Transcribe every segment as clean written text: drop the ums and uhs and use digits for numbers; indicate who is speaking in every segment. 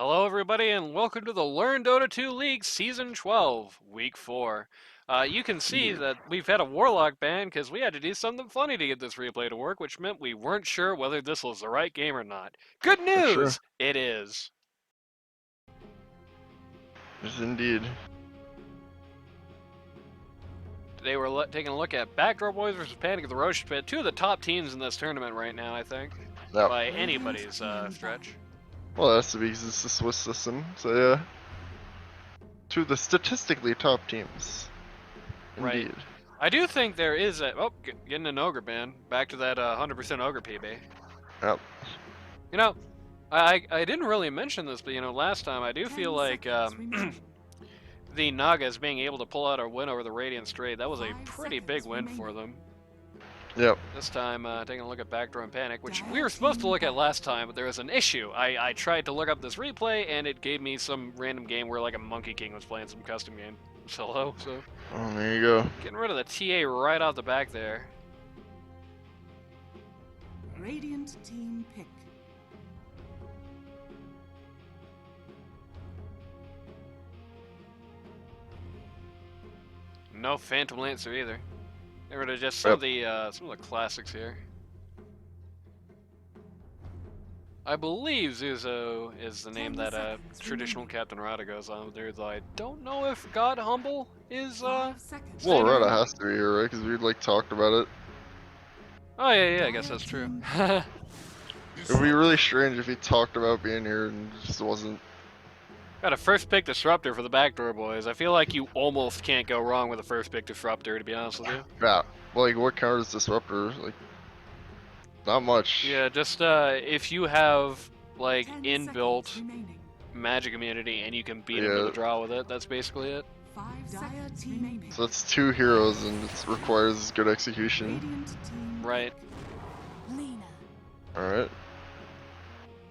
Speaker 1: Hello, everybody, and welcome to the Learn Dota 2 League Season 12, Week 4. You can see
Speaker 2: Yeah,
Speaker 1: that we've had a Warlock ban because we had to do something funny to get this replay to work, which meant we weren't sure whether this was the right game or not. Good
Speaker 2: for sure.
Speaker 1: news! It is.
Speaker 2: Yes, indeed.
Speaker 1: Today we're taking a look at Backdoor Boys versus Panic at the Rosh Pit, two of the top teams in this tournament right now, I think,
Speaker 2: Yep.
Speaker 1: by anybody's stretch.
Speaker 2: Well, that's because it's the Swiss system. So yeah, two of the statistically top teams.
Speaker 1: Right.
Speaker 2: Indeed.
Speaker 1: I do think there is a... Oh, getting an Ogre ban. Back to that 100% Ogre PB.
Speaker 2: Yep.
Speaker 1: You know, I didn't really mention this, but last time I do feel like the Nagas being able to pull out a win over the Radiant Straight, that was a pretty big win for them.
Speaker 2: Yep.
Speaker 1: This time, taking a look at Backdoor and Panic, which we were supposed to look at last time, but there was an issue. I tried to look up this replay, and it gave me some random game where like a Monkey King was playing some custom game solo, so...
Speaker 2: Oh, there you go.
Speaker 1: Getting rid of the TA right off the back there.
Speaker 3: Radiant team pick.
Speaker 1: No Phantom Lancer either. Get rid of just some of the classics here. I believe Zuzo is the name that traditional Captain Rada goes on there, though I don't know if God Humble is
Speaker 2: Well,
Speaker 1: staying
Speaker 2: Rada
Speaker 1: around.
Speaker 2: has to be here, right? Because we like talked about it.
Speaker 1: Oh yeah, I guess that's true.
Speaker 2: It would be really strange if he talked about being here and just wasn't.
Speaker 1: Got a first pick disruptor for the Backdoor Boys. I feel like you almost can't go wrong with a first pick disruptor, to be honest with you.
Speaker 2: Yeah. Like, what counters disruptor? Like, not much.
Speaker 1: Yeah, just if you have like
Speaker 3: 10
Speaker 1: inbuilt
Speaker 3: seconds remaining.
Speaker 1: magic immunity and you can beat him to the draw with it, that's basically it.
Speaker 3: 5 seconds remaining.
Speaker 2: So that's two heroes and it requires good execution.
Speaker 3: Radiant team
Speaker 1: Right.
Speaker 3: Lena.
Speaker 2: Alright.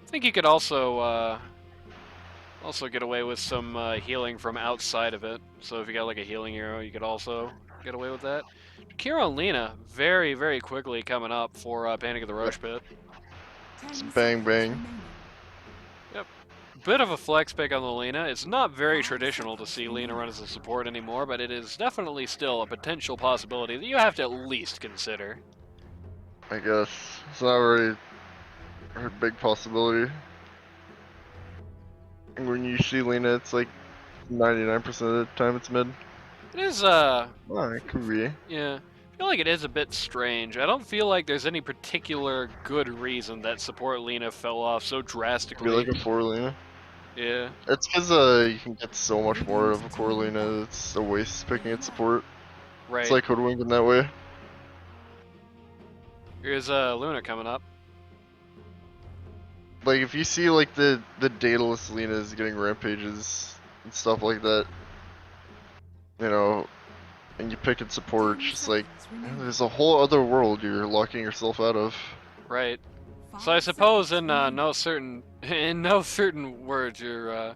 Speaker 1: I think you could also get away with some healing from outside of it. So if you got like a healing hero, you could also get away with that. Kira and Lena very, very quickly coming up for Panic at the Rosh Pit.
Speaker 3: 10
Speaker 2: Bang,
Speaker 3: seconds
Speaker 2: bang.
Speaker 3: remaining.
Speaker 1: Bit of a flex pick on the Lena. It's not very traditional to see Lena run as a support anymore, but it is definitely still a potential possibility that you have to at least consider.
Speaker 2: I guess. It's not really a big possibility. And when you see Lena, it's like 99% of the time it's mid.
Speaker 1: It is,
Speaker 2: Oh, it could be.
Speaker 1: yeah. I feel like it is a bit strange. I don't feel like there's any particular good reason that support Lena fell off so drastically.
Speaker 2: Be like a 4 Lena.
Speaker 1: Yeah.
Speaker 2: It's because you can get so much more of a core Lena, it's a waste picking at support.
Speaker 1: Right.
Speaker 2: It's like hoodwink in that way.
Speaker 1: Here's Luna coming up.
Speaker 2: Like, if you see like the Daedalus Lenas getting rampages and stuff like that, you know, and you pick at support, it's just like, there's a whole other world you're locking yourself out of.
Speaker 1: Right. So I suppose in no certain words, you're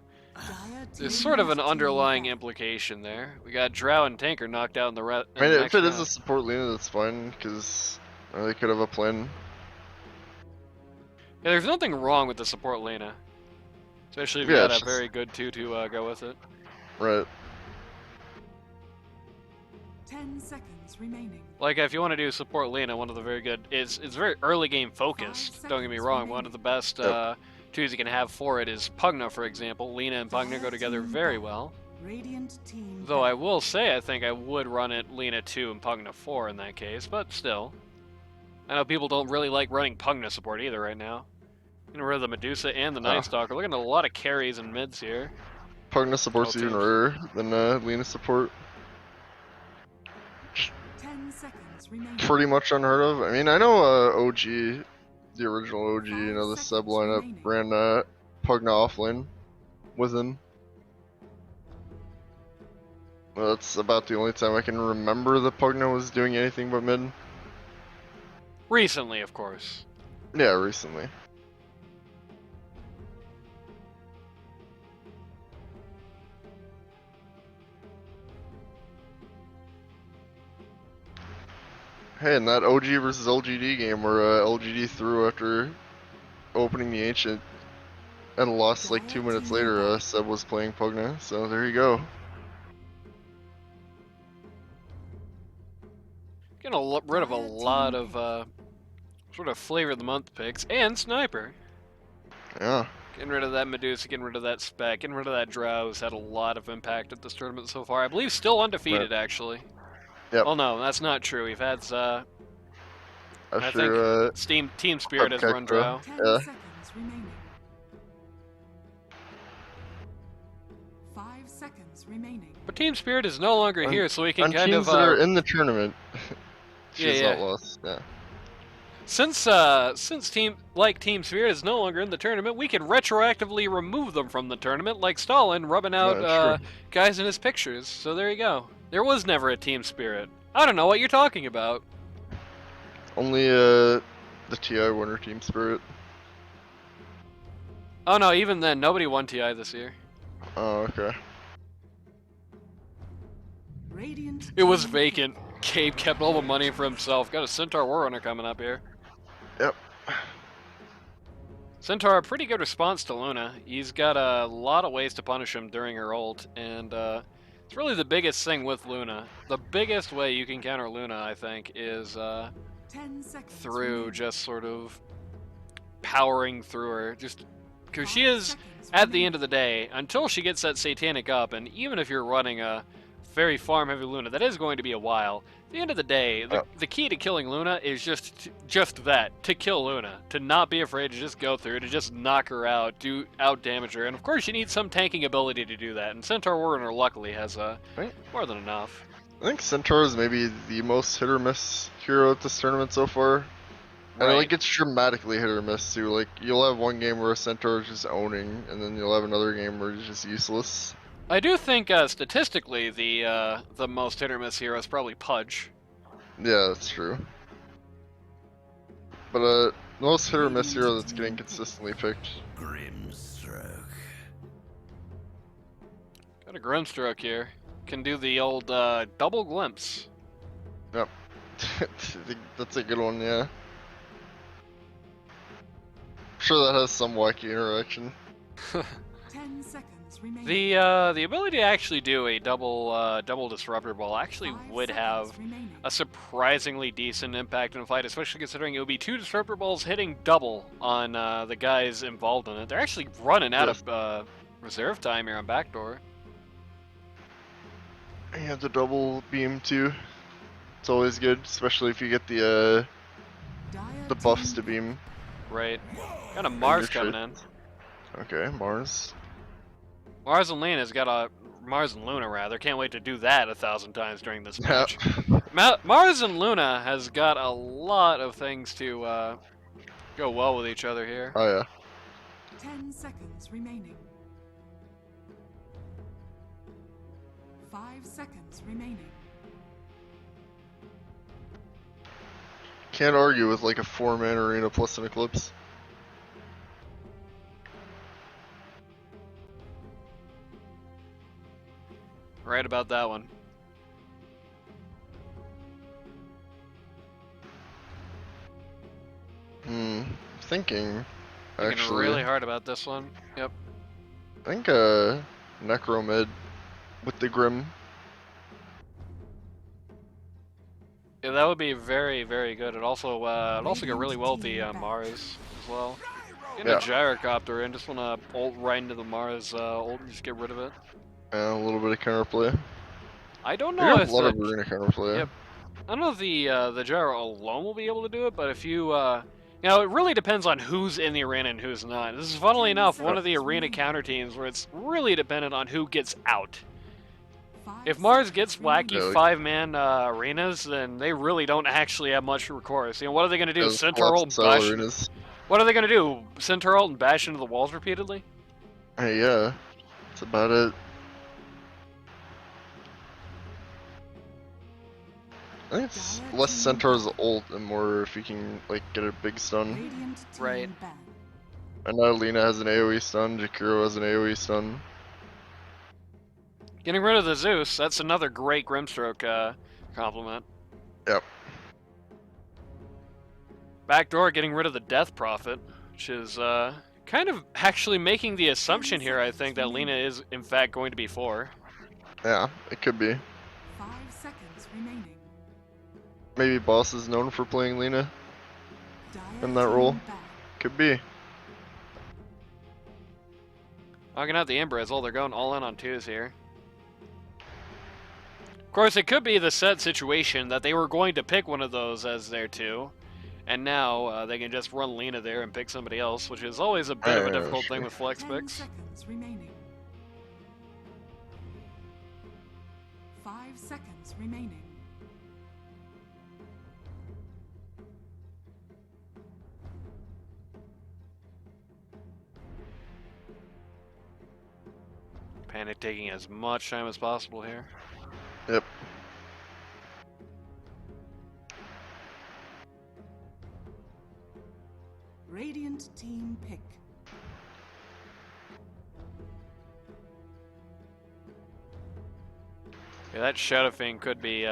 Speaker 1: there's sort of an underlying implication there. We got Drow and Tanker knocked out in the
Speaker 2: I mean, if it is a support Lena, that's fine, because they could have a plan.
Speaker 1: Yeah, there's nothing wrong with the support Lena, especially if you
Speaker 2: Yeah,
Speaker 1: got a
Speaker 2: it's just-
Speaker 1: very good 2 to go with it.
Speaker 2: Right.
Speaker 3: 10 seconds remaining.
Speaker 1: Like if you want to do support Lena, one of the very good it's very early game focused. Don't get me wrong. One of the best twos you can have for it is Pugna, for example. Lena and Pugna go together very well.
Speaker 3: Radiant team
Speaker 1: Though I will say, I think I would run it Lena 2 and Pugna 4 in that case, but still. I know people don't really like running Pugna support either right now. Getting rid of the Medusa and the Night Stalker. Looking at a lot of carries and mids here.
Speaker 2: Pugna support's even rarer than Lena support.
Speaker 3: 10 seconds remaining.
Speaker 2: Pretty much unheard of. I mean, I know OG, the original OG, you know, the sub lineup ran Pugna offlane with him. Well, that's about the only time I can remember that Pugna was doing anything but mid.
Speaker 1: Recently, of course.
Speaker 2: Yeah, recently. Hey, in that OG versus LGD game where LGD threw after opening the Ancient, And lost like 2 minutes later. Seb was playing Pugna, so there you go.
Speaker 1: Getting rid of a lot of sort of flavor of the month picks and sniper.
Speaker 2: Yeah.
Speaker 1: Getting rid of that Medusa, getting rid of that Spec, getting rid of that Drow has had a lot of impact at this tournament so far. I believe still undefeated, actually.
Speaker 2: Yep.
Speaker 1: Well, no, that's not true. We've had, I
Speaker 2: After,
Speaker 1: think Team Spirit has run Drow.
Speaker 3: 10
Speaker 2: Yeah.
Speaker 3: seconds remaining. 5 seconds remaining.
Speaker 1: But Team Spirit is no longer here, so we can
Speaker 2: on
Speaker 1: kind
Speaker 2: teams
Speaker 1: of,
Speaker 2: that are in the tournament, she's
Speaker 1: yeah.
Speaker 2: not lost. Yeah.
Speaker 1: Since Team Spirit is no longer in the tournament, we can retroactively remove them from the tournament, like Stalin rubbing out
Speaker 2: Yeah, sure.
Speaker 1: guys in his pictures. So there you go. There was never a Team Spirit. I don't know what you're talking about.
Speaker 2: Only the TI winner Team Spirit.
Speaker 1: Oh no, even then, nobody won TI this year.
Speaker 2: Oh, okay.
Speaker 3: Radiant
Speaker 1: It was
Speaker 3: team
Speaker 1: vacant. Cabe kept all the money for himself. Got a Centaur Warrunner coming up here.
Speaker 2: Yep.
Speaker 1: Centaur, a pretty good response to Luna. He's got a lot of ways to punish him during her ult, and it's really the biggest thing with Luna. The biggest way you can counter Luna, I think, is
Speaker 3: 10 seconds
Speaker 1: through
Speaker 3: remaining.
Speaker 1: just sort of powering through her. Just because she
Speaker 3: 5
Speaker 1: is,
Speaker 3: seconds
Speaker 1: at the
Speaker 3: remaining.
Speaker 1: end of the day, until she gets that Satanic up, and even if you're running a very farm-heavy Luna, that is going to be a while. At the end of the day, the key to killing Luna is just that, to kill Luna. To not be afraid to just go through, to just knock her out, out-damage her. And of course you need some tanking ability to do that, and Centaur Warrunner luckily has
Speaker 2: Right.
Speaker 1: more than enough.
Speaker 2: I think Centaur is maybe the most hit or miss hero at this tournament so far. And
Speaker 1: Right.
Speaker 2: like it's dramatically hit or miss too. Like you'll have one game where a Centaur is just owning, and then you'll have another game where it's just useless.
Speaker 1: I do think statistically the most hit or miss hero is probably Pudge.
Speaker 2: Yeah, that's true. But the most hit or miss hero that's getting consistently picked.
Speaker 4: Grimstroke.
Speaker 1: Got a Grimstroke here. Can do the old double glimpse.
Speaker 2: Yep. That's a good one, yeah. Sure, that has some wacky interaction.
Speaker 3: 10 seconds remaining.
Speaker 1: The ability to actually do a double disruptor ball actually
Speaker 3: 5
Speaker 1: would
Speaker 3: seconds
Speaker 1: have
Speaker 3: remaining.
Speaker 1: a surprisingly decent impact in a fight, especially considering it would be 2 disruptor balls hitting double on the guys involved in it. They're actually running out of reserve time here on Backdoor.
Speaker 2: You have the double beam too. It's always good, especially if you get the
Speaker 3: Dire
Speaker 2: buffs
Speaker 3: team
Speaker 2: to beam.
Speaker 1: Right. Got a Mars
Speaker 2: your
Speaker 1: coming in.
Speaker 2: Okay, Mars.
Speaker 1: Mars and Luna rather. Can't wait to do that 1,000 times during this
Speaker 2: Yeah.
Speaker 1: match. Mars and Luna has got a lot of things to go well with each other here.
Speaker 2: Oh yeah.
Speaker 3: 10 seconds remaining. 5 seconds remaining.
Speaker 2: Can't argue with like a 4-man arena plus an eclipse.
Speaker 1: Right about that one.
Speaker 2: Thinking.
Speaker 1: Thinking
Speaker 2: Actually,
Speaker 1: really hard about this one. Yep.
Speaker 2: I think Necro mid with the Grim.
Speaker 1: Yeah, that would be very, very good. It also go really well with the Mars as well. Get
Speaker 2: Yeah.
Speaker 1: a gyrocopter in. Just wanna ult right into the Mars ult and just get rid of it.
Speaker 2: And a little bit of counterplay.
Speaker 1: I don't
Speaker 2: They
Speaker 1: know
Speaker 2: have
Speaker 1: if
Speaker 2: a lot of arena counterplay.
Speaker 1: Yep. I don't know if the gyro alone will be able to do it, but if you it really depends on who's in the arena and who's not. This is funnily enough one of the arena counter teams where it's really dependent on who gets out.
Speaker 3: 5
Speaker 1: If Mars
Speaker 3: seconds
Speaker 1: gets
Speaker 3: remaining.
Speaker 1: wacky
Speaker 2: Really?
Speaker 1: 5-man arenas, then they really don't actually have much recourse. You know, what are they going to do?
Speaker 2: Those
Speaker 1: Centaur ult and
Speaker 2: collapse style
Speaker 1: bash?
Speaker 2: arenas.
Speaker 1: What are they going to do? Centaur ult and bash into the walls repeatedly?
Speaker 2: Hey, yeah. That's about it. I think it's less Centaur's ult and more if you can like get a big stun.
Speaker 3: Radiant team
Speaker 1: Right.
Speaker 3: ban.
Speaker 2: I know Lena has an AoE stun, Jakiro has an AoE stun.
Speaker 1: Getting rid of the Zeus, that's another great Grimstroke compliment.
Speaker 2: Yep.
Speaker 1: Backdoor getting rid of the Death Prophet, which is Kind of actually making the assumption here, I think, that Lena is in fact going to be 4.
Speaker 2: Yeah, it could be.
Speaker 3: 5 seconds remaining.
Speaker 2: Maybe Boss is known for playing Lena
Speaker 3: Dire
Speaker 2: in that role.
Speaker 3: team back.
Speaker 2: Could be.
Speaker 1: Knocking out the Ember as well. They're going all in on 2s here. Of course, it could be the set situation that they were going to pick one of those as their 2, and now they can just run Lena there and pick somebody else, which is always a bit of a difficult thing with flex
Speaker 3: 10
Speaker 1: picks.
Speaker 3: seconds remaining. 5 seconds remaining.
Speaker 1: Panic taking as much time as possible here.
Speaker 2: Yep.
Speaker 3: Radiant team pick.
Speaker 1: Yeah, that Shadow Fiend could be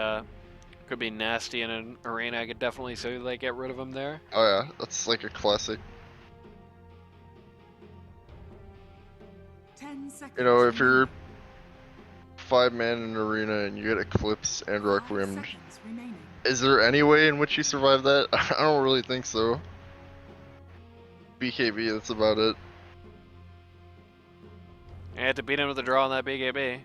Speaker 1: nasty in an arena. I could definitely see they get rid of him there.
Speaker 2: Oh yeah, that's like a classic.
Speaker 3: 10 seconds.
Speaker 2: You know, if you're
Speaker 3: remaining.
Speaker 2: 5-man in an arena and you get Eclipse and
Speaker 3: 5
Speaker 2: Requiem,
Speaker 3: seconds remaining.
Speaker 2: is there any way in which you survive that? I don't really think so. BKB, that's about it.
Speaker 1: You have to beat him with the draw on that BKB.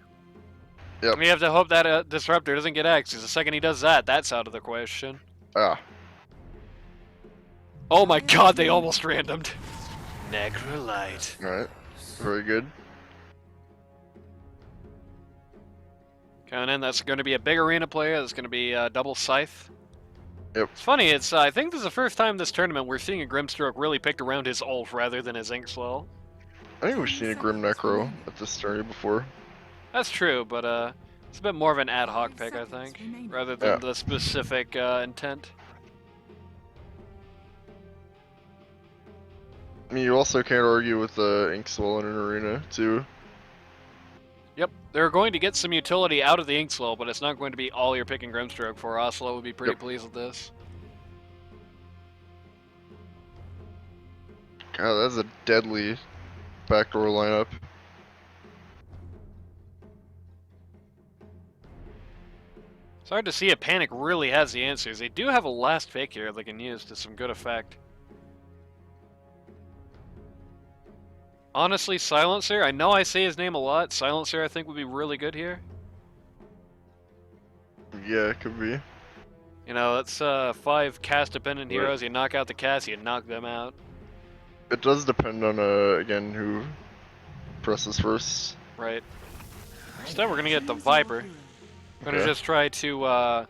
Speaker 2: Yep.
Speaker 1: We have to hope that Disruptor doesn't get X, because the second he does that, that's out of the question.
Speaker 2: Ah.
Speaker 1: Oh my god, they almost randomed. Necrolite.
Speaker 2: Alright. Very good.
Speaker 1: Coming in, that's going to be a big arena player. That's going to be double Scythe.
Speaker 2: Yep.
Speaker 1: It's funny, I think this is the first time this tournament we're seeing a Grimstroke really picked around his ult rather than his Inkswell.
Speaker 2: I think we've seen a Grim Necro at this tourney before.
Speaker 1: That's true, but it's a bit more of an ad hoc pick, I think, rather than the specific intent.
Speaker 2: I mean, you also can't argue with Inkswell in an arena, too.
Speaker 1: Yep, they're going to get some utility out of the Inkswell, but it's not going to be all you're picking Grimstroke for. Oslo would be pretty pleased with this.
Speaker 2: God, that's a deadly backdoor lineup.
Speaker 1: It's hard to see if Panic really has the answers. They do have a last fake here they can use to some good effect. Honestly, Silencer, I know I say his name a lot. Silencer, I think, would be really good here.
Speaker 2: Yeah, it could be.
Speaker 1: You know, that's 5 cast-dependent heroes. You knock out the cast, you knock them out.
Speaker 2: It does depend on, again, who presses first.
Speaker 1: Right. Instead, we're going to get the Viper. We're going to just try to, I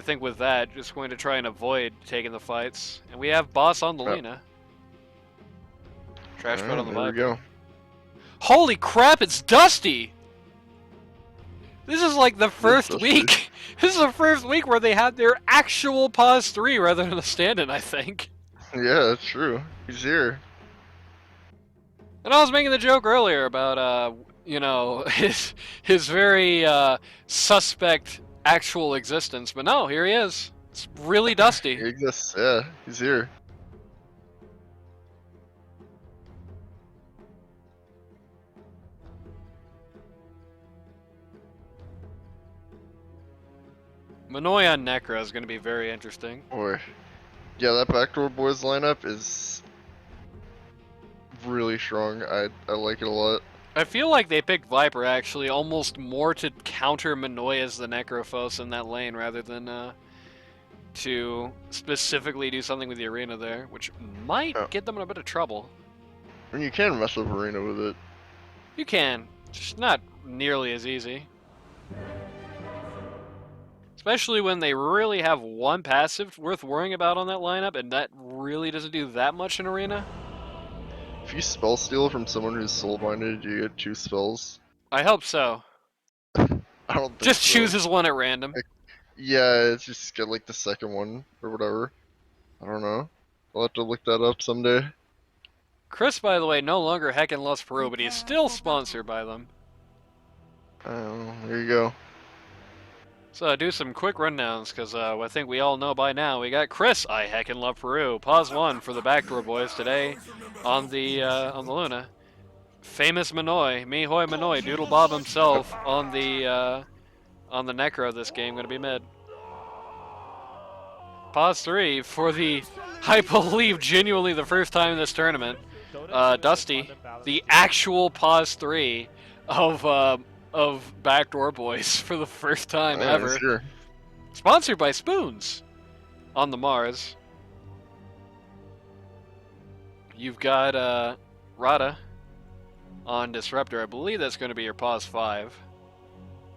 Speaker 1: think with that, just going to try and avoid taking the fights. And we have Boss on the Lena. Trash put on the
Speaker 2: There we
Speaker 1: Viper.
Speaker 2: go.
Speaker 1: Holy crap, it's Dusty! This is like the first
Speaker 2: Dusty.
Speaker 1: week. This is the first week where they had their actual pause 3 rather than a stand-in, I think.
Speaker 2: Yeah, that's true. He's here.
Speaker 1: And I was making the joke earlier about, you know, his very suspect actual existence, but no, here he is. It's really Dusty.
Speaker 2: He exists, yeah. He's here.
Speaker 1: Manoy on Necro is going to be very interesting.
Speaker 2: Boy. Yeah, that Backdoor Boys lineup is really strong. I like it a lot.
Speaker 1: I feel like they picked Viper actually almost more to counter Manoy as the Necrophos in that lane rather than to specifically do something with the arena there, which might get them in a bit of trouble.
Speaker 2: I mean, you can mess up arena with it.
Speaker 1: You can, just not nearly as easy. Especially when they really have one passive worth worrying about on that lineup, and that really doesn't do that much in arena.
Speaker 2: If you spell steal from someone who's soul-minded, you get 2 spells.
Speaker 1: I hope so.
Speaker 2: I don't think
Speaker 1: Just
Speaker 2: so.
Speaker 1: chooses one at random.
Speaker 2: Yeah, it's just get like the second one or whatever. I don't know. I'll have to look that up someday.
Speaker 1: Chris, by the way, no longer Heckin' loves Peru, but he's still sponsored by them.
Speaker 2: Oh, there you go.
Speaker 1: So do some quick rundowns, because I think we all know by now. We got Chris, I heckin' love Peru. Pause 1 for the Backdoor Boys today on the Luna. Famous Manoy, Mihoy Manoy, Doodle Bob himself on the Necro this game, gonna be mid. Pause 3 for the, I believe, genuinely the first time in this tournament. Dusty, the actual pause 3 of Backdoor Boys for the first time ever.
Speaker 2: Sure.
Speaker 1: Sponsored by Spoons on the Mars. You've got Rada on Disruptor. I believe that's going to be your pause 5.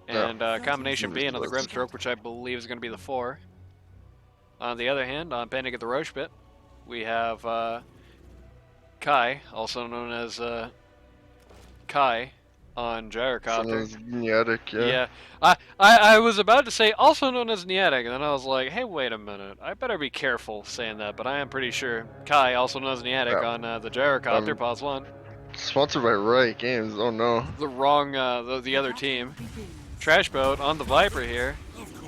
Speaker 1: And combination B, another Grimstroke, which I believe is going to be the 4. On the other hand, on Panic at the Rosh Pit, we have Kai, also known as Kai, on Gyrocopter.
Speaker 2: Neatic, yeah.
Speaker 1: Yeah. I was about to say also known as Neatic, and then I was like, hey, wait a minute. I better be careful saying that, but I am pretty sure Kai, also known as Neatic, on the Gyrocopter, pause 1.
Speaker 2: Sponsored by Riot Games, oh no.
Speaker 1: The wrong, the other team. Trash Boat on the Viper here.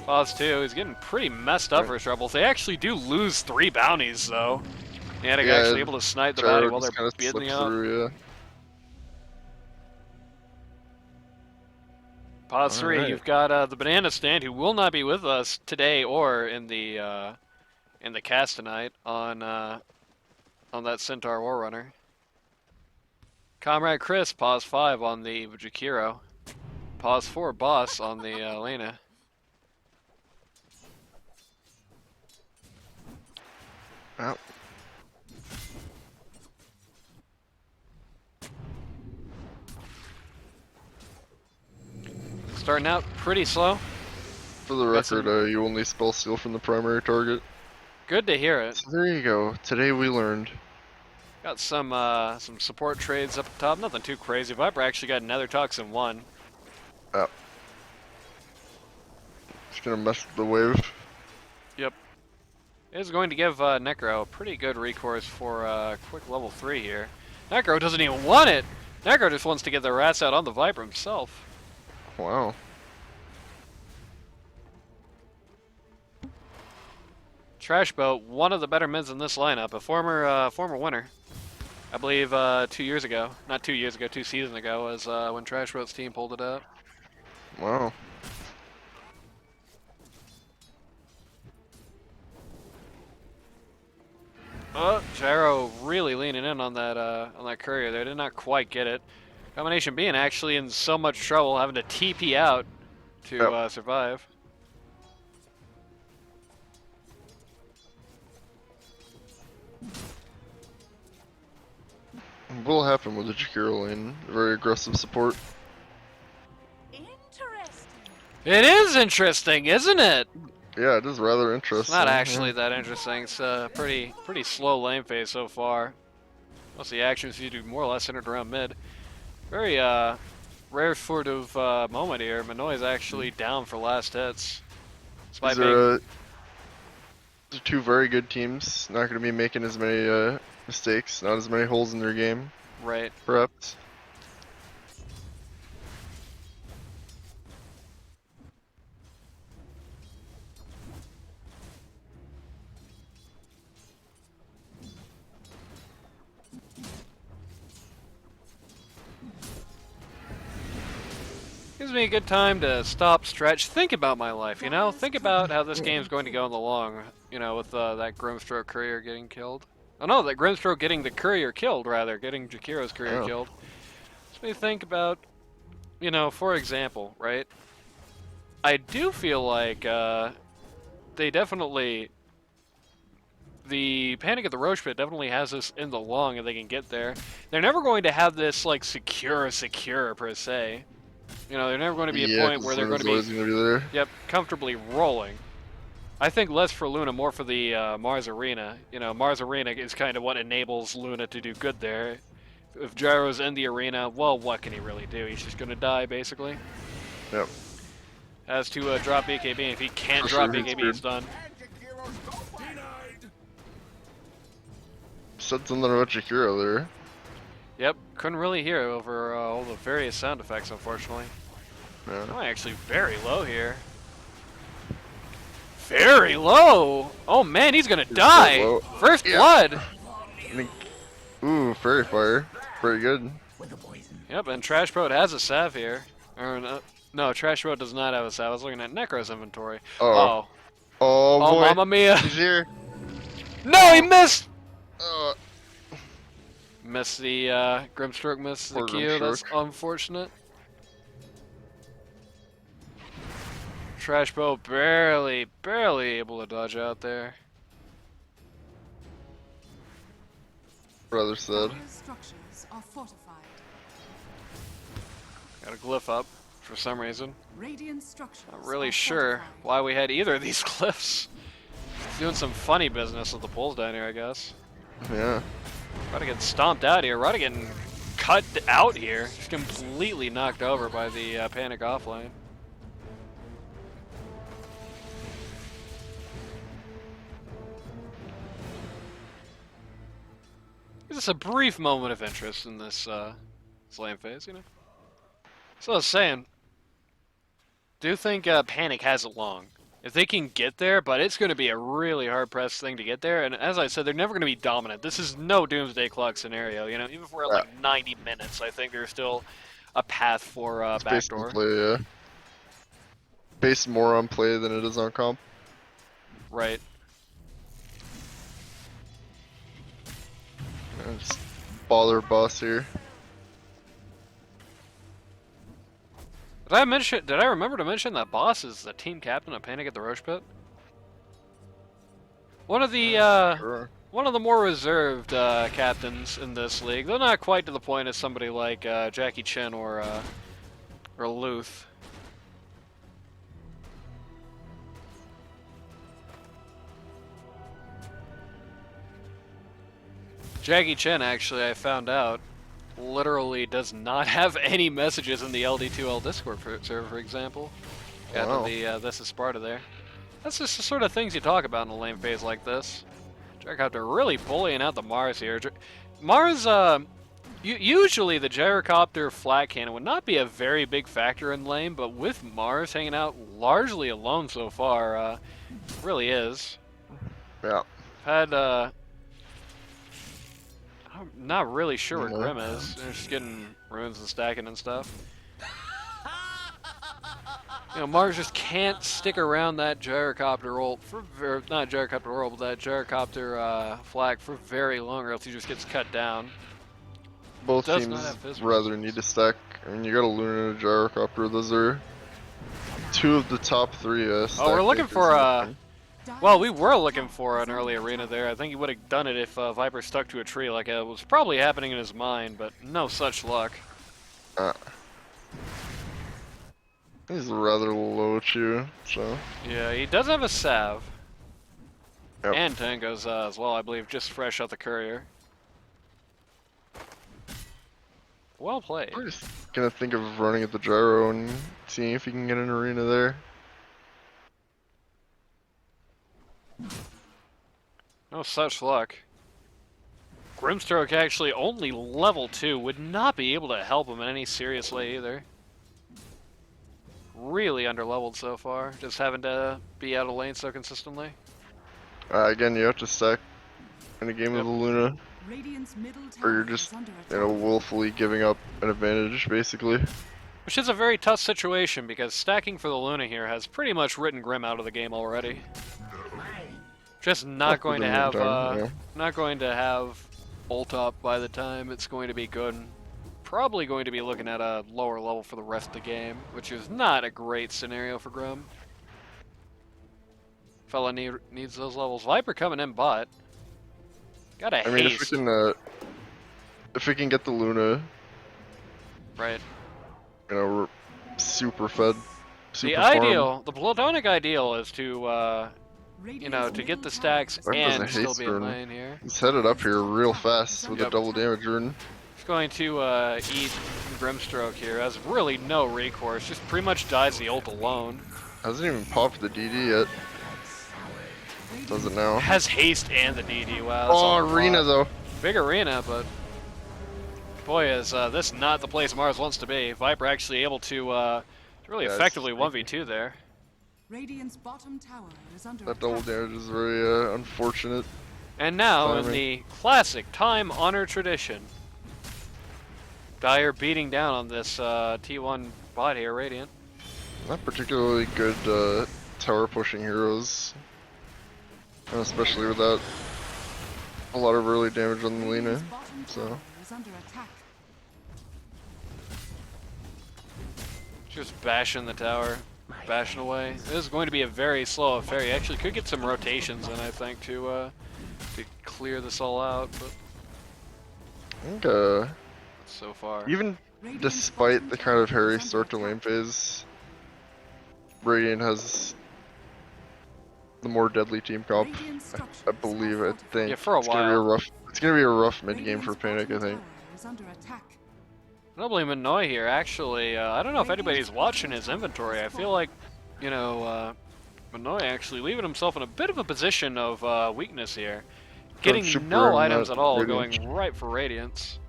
Speaker 1: Pause 2. He's getting pretty messed up for his troubles. They actually do lose 3 bounties, though. Neatic actually able to snipe the bounty while they're beating the up.
Speaker 2: Yeah.
Speaker 1: Pause 3,
Speaker 2: Alright.
Speaker 1: you've got the Banana Stand, who will not be with us today or in the cast tonight on that Centaur War Runner. Comrade Chris, pause 5 on the Jakiro. Pause 4, Boss on the Lena.
Speaker 2: Oh.
Speaker 1: Starting out pretty slow.
Speaker 2: For the record, you only spell steal from the primary target.
Speaker 1: Good to hear it.
Speaker 2: So there you go. Today we learned.
Speaker 1: Got some support trades up top. Nothing too crazy. Viper actually got Nether Toxin 1.
Speaker 2: Oh. Just gonna mess with the wave.
Speaker 1: Yep. It is going to give Necro a pretty good recourse for quick level 3 here. Necro doesn't even want it! Necro just wants to get the rats out on the Viper himself.
Speaker 2: Wow.
Speaker 1: Trash Boat, one of the better mids in this lineup, a former winner. I believe 2 years ago. Not 2 years ago, 2 seasons ago was when Trash Boat's team pulled it up.
Speaker 2: Wow.
Speaker 1: Oh, Gyro really leaning in on that courier there. Did not quite get it. Combination being actually in so much trouble, having to TP out to survive.
Speaker 2: What'll happen with the Jakiro lane? Very aggressive support.
Speaker 3: Interesting.
Speaker 1: It is interesting, isn't it?
Speaker 2: Yeah, it is rather interesting.
Speaker 1: It's not actually that interesting. It's a pretty slow lane phase so far. Most of the action seems to be more or less centered around mid. Very rare sort of moment here. Manoy's actually down for last hits.
Speaker 2: These are two very good teams. Not going to be making as many mistakes, not as many holes in their game.
Speaker 1: Right.
Speaker 2: Perhaps.
Speaker 1: Gives me a good time to stop, stretch, think about my life, you know? Think about how this game's going to go in the long, you know, with that Grimstroke courier getting killed. Oh no, that Grimstroke getting the courier killed, rather, getting Jakiro's courier killed. Makes me think about, you know, for example, right? I do feel like they definitely, the Panic at the Rosh Pit definitely has this in the long if they can get there. They're never going to have this, like, secure per se. You know, they're never going to be a point where they're going to be
Speaker 2: there.
Speaker 1: Yep, comfortably rolling. I think less for Luna, more for the Mars Arena. You know, Mars Arena is kind of what enables Luna to do good there. If Gyro's in the arena, well, what can he really do? He's just going to die, basically.
Speaker 2: Yep.
Speaker 1: Has to drop BKB, and if he can't drop BKB, he's done.
Speaker 2: Said something about Jakiro there.
Speaker 1: Yep, couldn't really hear over all the various sound effects, unfortunately.
Speaker 2: Yeah.
Speaker 1: Oh, actually very low here. very low. Oh man, he's gonna die.
Speaker 2: low.
Speaker 1: First
Speaker 2: Yeah.
Speaker 1: blood.
Speaker 2: Ooh, fairy fire. Pretty good.
Speaker 1: Yep, and Trash Boat has a salve here. Or no, Trash Boat does not have a salve. I was looking at Necro's inventory.
Speaker 2: Oh.
Speaker 1: Oh,
Speaker 2: Oh boy.
Speaker 1: Mamma Mia!
Speaker 2: He's here.
Speaker 1: No, he missed.
Speaker 2: Uh,
Speaker 1: Missed the Grimstroke. Missed the
Speaker 2: Poor
Speaker 1: Q. That's
Speaker 2: Grimstroke.
Speaker 1: unfortunate. Trash Boat barely able to dodge out there.
Speaker 2: rather sad.
Speaker 3: Barrier structures are fortified.
Speaker 1: Got a glyph up for some reason.
Speaker 3: Radiant structures
Speaker 1: Not really
Speaker 3: are
Speaker 1: sure
Speaker 3: fortified.
Speaker 1: why we had either of these glyphs. He's doing some funny business with the pulls down here, I guess.
Speaker 2: Yeah.
Speaker 1: Rada getting stomped out here. Rada getting cut out here. Just completely knocked over by the panic offlane. Just a brief moment of interest in this slam phase, you know? So I was saying, do think Panic has it long. If they can get there, but it's going to be a really hard-pressed thing to get there, and as I said, they're never going to be dominant. This is no Doomsday Clock scenario, you know? Even if we're at like 90 minutes, I think there's still a path for
Speaker 2: It's based on
Speaker 1: Backdoor.
Speaker 2: play, yeah. Based more on play than it is on comp.
Speaker 1: Right.
Speaker 2: Just bother boss here.
Speaker 1: Did I remember to mention that Boss is the team captain of Panic at the Rosh Pit? One of the
Speaker 2: Sure.
Speaker 1: one of the more reserved captains in this league. They're not quite to the point as somebody like Jackie Chan or Luth. Jackie Chan, actually, I found out, literally does not have any messages in the LD2L Discord server, for example. Got
Speaker 2: Wow.
Speaker 1: the This is Sparta there. That's just the sort of things you talk about in a lane phase like this. Gyrocopter really bullying out the Mars here. Mars, usually the Gyrocopter flat cannon would not be a very big factor in lane, but with Mars hanging out largely alone so far, really is.
Speaker 2: Yeah.
Speaker 1: Had, I'm not really sure where
Speaker 2: No.
Speaker 1: Grim is. They're just getting runes and stacking and stuff. You know, Mars just can't stick around that gyrocopter roll for not gyrocopter roll, but that gyrocopter flag for very long, or else he just gets cut down.
Speaker 2: Both
Speaker 1: Does
Speaker 2: teams
Speaker 1: not have physics.
Speaker 2: rather need to stack. I mean, you got a Luna and a Gyrocopter. Those are two of the top three.
Speaker 1: Oh, we're looking
Speaker 2: stack
Speaker 1: for
Speaker 2: makers in the game.
Speaker 1: well, we were looking for an early arena there. I think he would have done it if Viper stuck to a tree, like it was probably happening in his mind, but no such luck.
Speaker 2: He's rather low too, so.
Speaker 1: Yeah, he does have a salve.
Speaker 2: Yep.
Speaker 1: And Tango's as well, I believe, just fresh out the courier. Well played.
Speaker 2: We're just gonna think of running at the gyro and seeing if you can get an arena there.
Speaker 1: No such luck. Grimstroke actually only level 2 would not be able to help him in any serious way either. Really underleveled so far, just having to be out of lane so consistently.
Speaker 2: Again, you have to stack in a game
Speaker 1: Yep.
Speaker 2: with a Luna,
Speaker 3: Radiant's middle
Speaker 2: or you're
Speaker 3: tower
Speaker 2: just,
Speaker 3: is under
Speaker 2: you know,
Speaker 3: attack.
Speaker 2: willfully giving up an advantage, basically.
Speaker 1: Which is a very tough situation because stacking for the Luna here has pretty much written Grim out of the game already. Just not going to have not going to have ult up by the time it's going to be good. Probably going to be looking at a lower level for the rest of the game, which is not a great scenario for Grim. Fella needs those levels. Viper coming in bot. Gotta
Speaker 2: I mean,
Speaker 1: haste.
Speaker 2: if we can get the Luna,
Speaker 1: Right.
Speaker 2: you know, we're super fed. Super
Speaker 1: The
Speaker 2: farmed.
Speaker 1: ideal, the platonic ideal is to, you know, to get the stacks
Speaker 2: Viper doesn't
Speaker 1: and still
Speaker 2: haste
Speaker 1: be in
Speaker 2: rune.
Speaker 1: lane here.
Speaker 2: He's headed up here real fast with
Speaker 1: Yep.
Speaker 2: a double damage rune.
Speaker 1: He's going to eat Grimstroke here. Has really no recourse. Just pretty much dies the ult alone.
Speaker 2: Hasn't even popped the DD yet. Does it now?
Speaker 1: Has haste and the DD. Wow. that's
Speaker 2: Oh,
Speaker 1: a lot.
Speaker 2: arena though.
Speaker 1: Big arena, but boy, is this not the place Mars wants to be. Viper actually able to really
Speaker 2: Yeah, it's
Speaker 1: effectively
Speaker 2: sneaky.
Speaker 1: 1v2 there.
Speaker 3: Radiant's bottom tower is under
Speaker 2: That double
Speaker 3: attack.
Speaker 2: damage is very unfortunate.
Speaker 1: And now, in
Speaker 2: Timing.
Speaker 1: the classic time-honored tradition, Dire beating down on this T1 bot here, Radiant.
Speaker 2: Not particularly good tower pushing heroes, and especially without a lot of early damage on the Lina.
Speaker 3: Radiant's bottom
Speaker 2: So
Speaker 3: tower is under attack.
Speaker 1: Just bashing the tower, bashing away. This is going to be a very slow affair. You actually could get some rotations in, I think, to clear this all out, but
Speaker 2: I think
Speaker 1: so far.
Speaker 2: even
Speaker 3: Radiant's
Speaker 2: despite
Speaker 3: bottom
Speaker 2: the kind of
Speaker 3: tower
Speaker 2: hairy
Speaker 3: is under
Speaker 2: start to lane
Speaker 3: attack.
Speaker 2: phase, Radiant has the more deadly team comp.
Speaker 3: Radiant structures
Speaker 2: I believe.
Speaker 3: are
Speaker 2: I
Speaker 3: fortified.
Speaker 2: think
Speaker 1: Yeah, for a
Speaker 2: it's gonna be a
Speaker 1: while.
Speaker 2: rough. It's gonna be a rough mid game for
Speaker 3: Radiant's
Speaker 2: Panic. I
Speaker 3: bottom
Speaker 2: think.
Speaker 3: tower is under attack.
Speaker 1: Notably Minoy here, actually, I don't know if anybody's watching his inventory. I feel like, you know, Minoy actually leaving himself in a bit of a position of weakness here. Getting
Speaker 2: super
Speaker 1: no
Speaker 2: in
Speaker 1: items
Speaker 2: that
Speaker 1: at all,
Speaker 2: Radiant.
Speaker 1: going right for Radiance.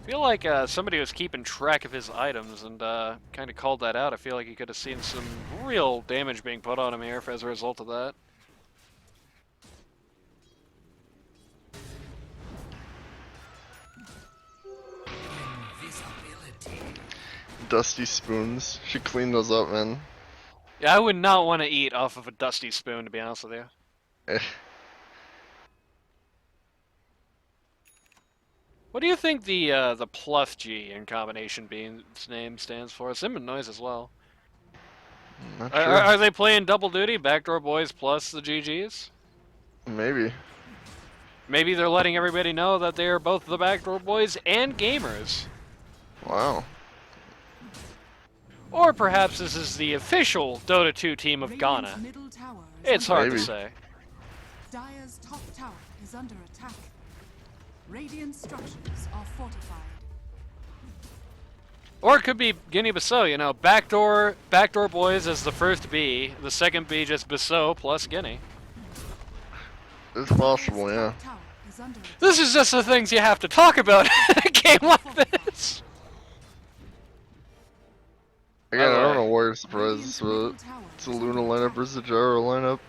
Speaker 1: I feel like somebody was keeping track of his items and kind of called that out. I feel like he could have seen some real damage being put on him here as a result of that.
Speaker 2: Dusty spoons. Should clean those up, man.
Speaker 1: Yeah, I would not want to eat off of a dusty spoon, to be honest with you.
Speaker 2: Eh.
Speaker 1: What do you think the plus G in combination being's name stands for? It's in noise as well.
Speaker 2: Not
Speaker 1: Are,
Speaker 2: sure.
Speaker 1: are they playing double duty, Backdoor Boys plus the GGs?
Speaker 2: Maybe.
Speaker 1: Maybe they're letting everybody know that they are both the Backdoor Boys and gamers.
Speaker 2: Wow.
Speaker 1: Or perhaps this is the official Dota 2 team of
Speaker 3: Radiant's
Speaker 1: Ghana.
Speaker 3: middle tower is
Speaker 1: It's
Speaker 3: under
Speaker 1: hard to
Speaker 2: Maybe.
Speaker 1: say.
Speaker 3: Dire's top tower is under attack. Radiant structures are fortified.
Speaker 1: Or it could be Guinea-Bissau, you know, Backdoor Boys as the first B, the second B just Bissau plus Guinea.
Speaker 2: It's possible, yeah.
Speaker 3: Top tower is under attack.
Speaker 1: This is just the things you have to talk about in a game like this.
Speaker 2: Again, I
Speaker 1: the
Speaker 2: don't
Speaker 1: way,
Speaker 2: know why you're surprised,
Speaker 3: Radiant's middle
Speaker 2: but
Speaker 3: tower
Speaker 2: it's a
Speaker 3: is
Speaker 2: Luna
Speaker 3: under
Speaker 2: lineup
Speaker 3: attack.
Speaker 2: versus a Gyro lineup.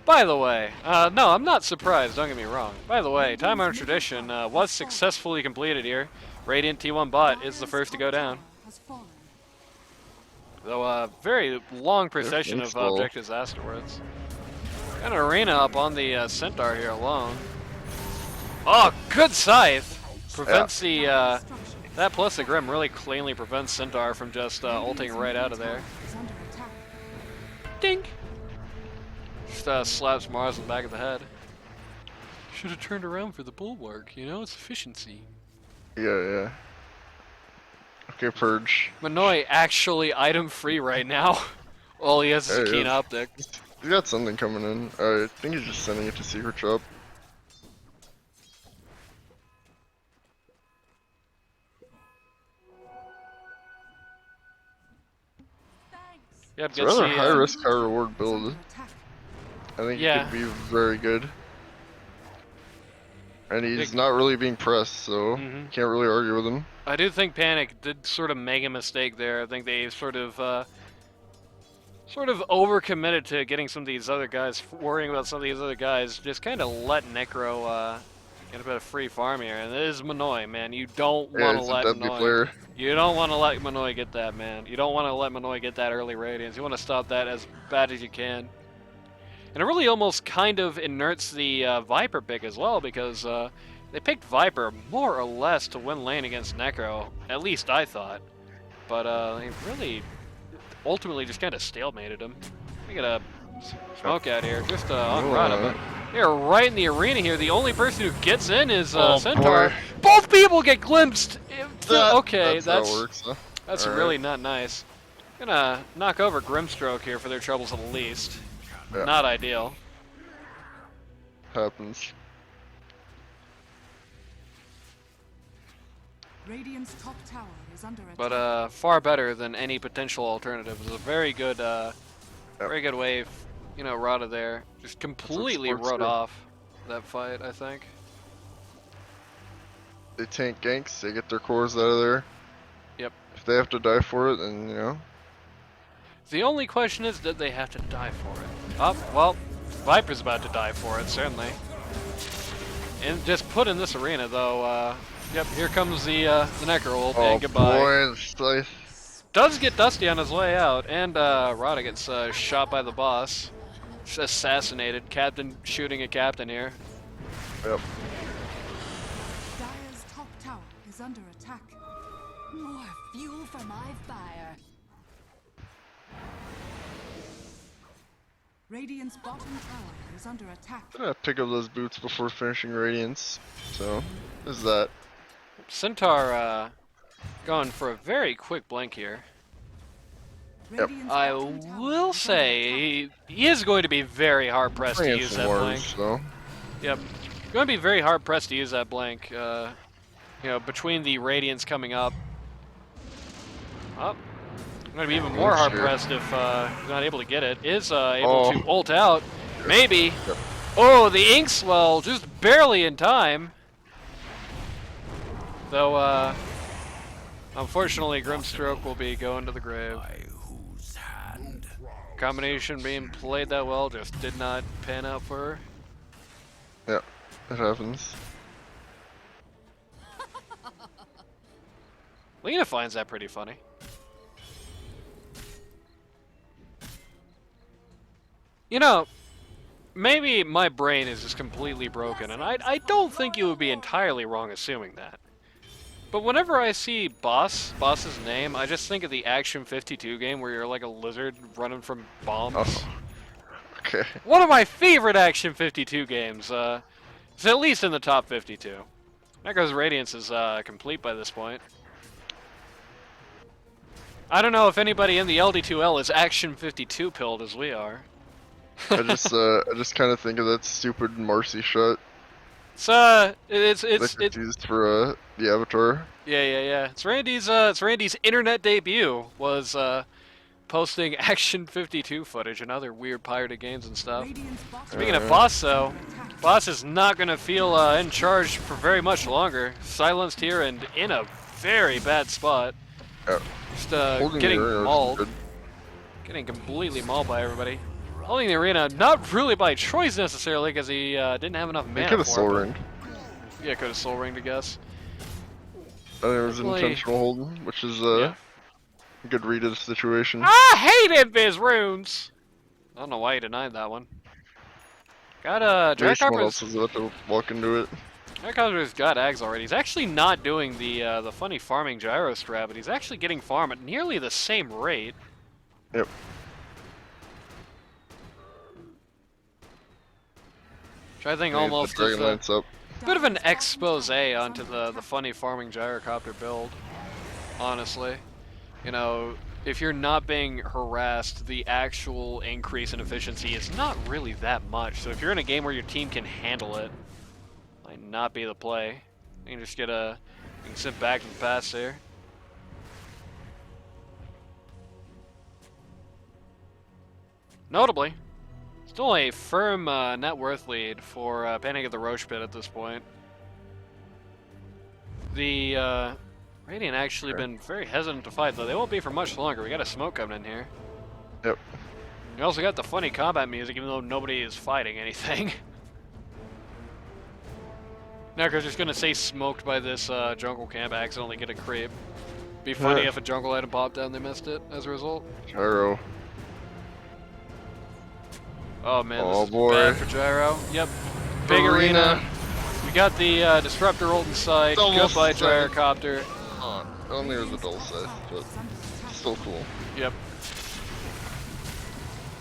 Speaker 1: By the way, no, I'm not surprised, don't get me wrong. By the way, Time Honored Tradition was successfully completed here. Radiant T1 bot is the
Speaker 3: Dire's
Speaker 1: first to go
Speaker 3: top
Speaker 1: down.
Speaker 3: tower has fallen.
Speaker 1: Though very long procession
Speaker 2: thanks,
Speaker 1: of
Speaker 2: Paul.
Speaker 1: objectives afterwards. Got an arena up on the Centaur here alone. Oh, good scythe! Prevents the,
Speaker 3: Structures.
Speaker 1: that plus the Grim really cleanly prevents Centaur from just ulting right out of there.
Speaker 3: Is under attack.
Speaker 1: Dink! Just slaps Mars in the back of the head. Should have turned around for the bulwark, you know, it's efficiency.
Speaker 2: Yeah. Okay, Purge.
Speaker 1: Minoy actually item free right now. All he has is
Speaker 2: Yeah,
Speaker 1: a
Speaker 2: he
Speaker 1: keen
Speaker 2: is.
Speaker 1: optic.
Speaker 2: He's got something coming in. I think he's just sending it to Secret Shop.
Speaker 1: Yep,
Speaker 2: It's a
Speaker 1: gets
Speaker 2: rather
Speaker 1: the,
Speaker 2: high risk, high reward
Speaker 3: Is
Speaker 2: build.
Speaker 3: under attack.
Speaker 2: I think
Speaker 1: Yeah.
Speaker 2: he could be very good. And he's
Speaker 1: Big-
Speaker 2: not really being pressed, so
Speaker 1: Mhm.
Speaker 2: can't really argue with him.
Speaker 1: I do think Panic did sort of make a mistake there. I think they sort of overcommitted to getting some of these other guys, worrying about some of these other guys. Just kind of let Necro get a bit of free farm here. And it is Minoy, man. You don't
Speaker 2: Yeah,
Speaker 1: want to
Speaker 2: he's a
Speaker 1: let
Speaker 2: deadly
Speaker 1: Minoy.
Speaker 2: player.
Speaker 1: You don't want to let Minoy get that, man. You don't want to let Minoy get that early radiance. You want to stop that as bad as you can. And it really almost kind of inerts the Viper pick as well, because they picked Viper more or less to win lane against Necro. At least I thought. But they really ultimately just kind of stalemated him. We got a smoke out here, just on Rada, but they're right in the arena here. The only person who gets in is
Speaker 2: Oh,
Speaker 1: Centaur.
Speaker 2: boy.
Speaker 1: Both people get glimpsed. Okay,
Speaker 2: That's how it works, huh?
Speaker 1: that's
Speaker 2: Alright.
Speaker 1: really not nice. Gonna knock over Grimstroke here for their troubles at least.
Speaker 2: Yeah.
Speaker 1: Not ideal.
Speaker 2: Happens.
Speaker 3: Radiant's top tower is under attack.
Speaker 1: But far better than any potential alternative. It was a very good wave. You know, Rada there just completely
Speaker 2: sports
Speaker 1: wrote
Speaker 2: do.
Speaker 1: off that fight, I think.
Speaker 2: They tank ganks, they get their cores out of there.
Speaker 1: Yep.
Speaker 2: If they have to die for it, then, you know.
Speaker 1: The only question is, did they have to die for it? Oh, well, Viper's about to die for it, certainly. And just put in this arena, though, yep, here comes the Necro ult, and goodbye.
Speaker 2: Boy, it's like,
Speaker 1: Does get Dusty on his way out, and Rada gets shot by the boss. Just assassinated. Captain shooting a captain here.
Speaker 2: yep.
Speaker 3: Dire's top tower is under attack.
Speaker 5: More fuel for my fire.
Speaker 3: Radiant's bottom tower is under attack.
Speaker 2: I'm gonna pick up those boots before finishing Radiance. So, there's that.
Speaker 1: Centaur going for a very quick blink here.
Speaker 3: Radiant's
Speaker 1: I
Speaker 3: bottom tower
Speaker 1: will
Speaker 3: is under
Speaker 1: say he is going to be very hard pressed to
Speaker 2: Playing
Speaker 1: use
Speaker 2: some
Speaker 1: that blink.
Speaker 2: wars, so.
Speaker 1: Yep, going to be very hard pressed to use that blink. You know, between the Radiance coming up. Oh, going to be even more hard pressed if he's not able to get it. Is able to ult out, maybe.
Speaker 2: Yep.
Speaker 1: Oh, the Inkswell just barely in time. Though, unfortunately, Grimstroke will be going to the grave.
Speaker 4: By whose hand?
Speaker 1: Combination being played that well just did not pan out for her.
Speaker 2: Yeah, it happens.
Speaker 1: Lena finds that pretty funny. You know, maybe my brain is just completely broken, and I don't think you would be entirely wrong assuming that. But whenever I see Boss's name, I just think of the Action 52 game where you're like a lizard running from bombs.
Speaker 2: Oh. Okay.
Speaker 1: One of my favorite Action 52 games. It's at least in the top 52. Necro's Radiance is complete by this point. I don't know if anybody in the LD2L is Action 52 pilled as we are.
Speaker 2: I just kind of think of that stupid Marcy shot.
Speaker 1: It's
Speaker 2: That's used for the Avatar.
Speaker 1: yeah. It's Randy's internet debut was posting Action 52 footage and other weird pirated games and stuff.
Speaker 3: Radiant's bottom
Speaker 1: Speaking of
Speaker 3: tower
Speaker 1: Boss
Speaker 3: is
Speaker 1: though,
Speaker 3: under attack.
Speaker 1: Boss is not gonna feel in charge for very much longer. Silenced here and in a very bad spot.
Speaker 2: Yeah.
Speaker 1: Just
Speaker 2: Holding
Speaker 1: getting
Speaker 2: the arrows is
Speaker 1: mauled.
Speaker 2: good.
Speaker 1: Getting completely mauled by everybody. Holding the arena, not really by choice necessarily, because he didn't have enough
Speaker 2: He
Speaker 1: mana
Speaker 2: could have
Speaker 1: for
Speaker 2: soul
Speaker 1: it, but-
Speaker 2: ringed.
Speaker 1: Yeah, could have soul ringed, I guess.
Speaker 2: I think it was
Speaker 1: Definitely-
Speaker 2: intentional holding, which is
Speaker 1: Yeah.
Speaker 2: a good read of the situation.
Speaker 1: I hate Invis runes! I don't know why he denied that one. Got
Speaker 2: Maybe someone
Speaker 1: Dracarper's
Speaker 2: else was about to walk into it.
Speaker 1: got Ags already. He's actually not doing the funny farming gyro strat, but he's actually getting farm at nearly the same rate.
Speaker 2: Yep.
Speaker 1: Which I think
Speaker 2: Made
Speaker 1: almost
Speaker 2: the
Speaker 1: is
Speaker 2: Dragon
Speaker 1: a
Speaker 2: Lance up.
Speaker 1: bit of an
Speaker 3: Dire's bottom
Speaker 1: expose
Speaker 3: tower is
Speaker 1: onto
Speaker 3: under
Speaker 1: the
Speaker 3: attack.
Speaker 1: funny farming gyrocopter build. Honestly, you know, if you're not being harassed, the actual increase in efficiency is not really that much. So if you're in a game where your team can handle it, might not be the play. You can just you can sit back and pass there. Notably, still a firm net worth lead for Panic at the Rosh pit at this point. The Radiant actually been very hesitant to fight, though. They won't be for much longer. We got a smoke coming in here.
Speaker 2: Yep.
Speaker 1: We also got the funny combat music, even though nobody is fighting anything. Necro's just gonna say smoked by this jungle camp, accidentally get a creep. Be funny
Speaker 2: Yeah.
Speaker 1: if a jungle item popped down and they missed it as a result.
Speaker 2: Gyro.
Speaker 1: Oh man,
Speaker 2: Oh,
Speaker 1: this is
Speaker 2: boy.
Speaker 1: bad for Gyro. Yep. Big arena. We got the Disruptor ult inside.
Speaker 2: Double
Speaker 1: Goodbye,
Speaker 2: scythe.
Speaker 1: Gyrocopter.
Speaker 2: I don't think it was a dull scythe, but
Speaker 3: Is under attack.
Speaker 2: still cool.
Speaker 1: Yep.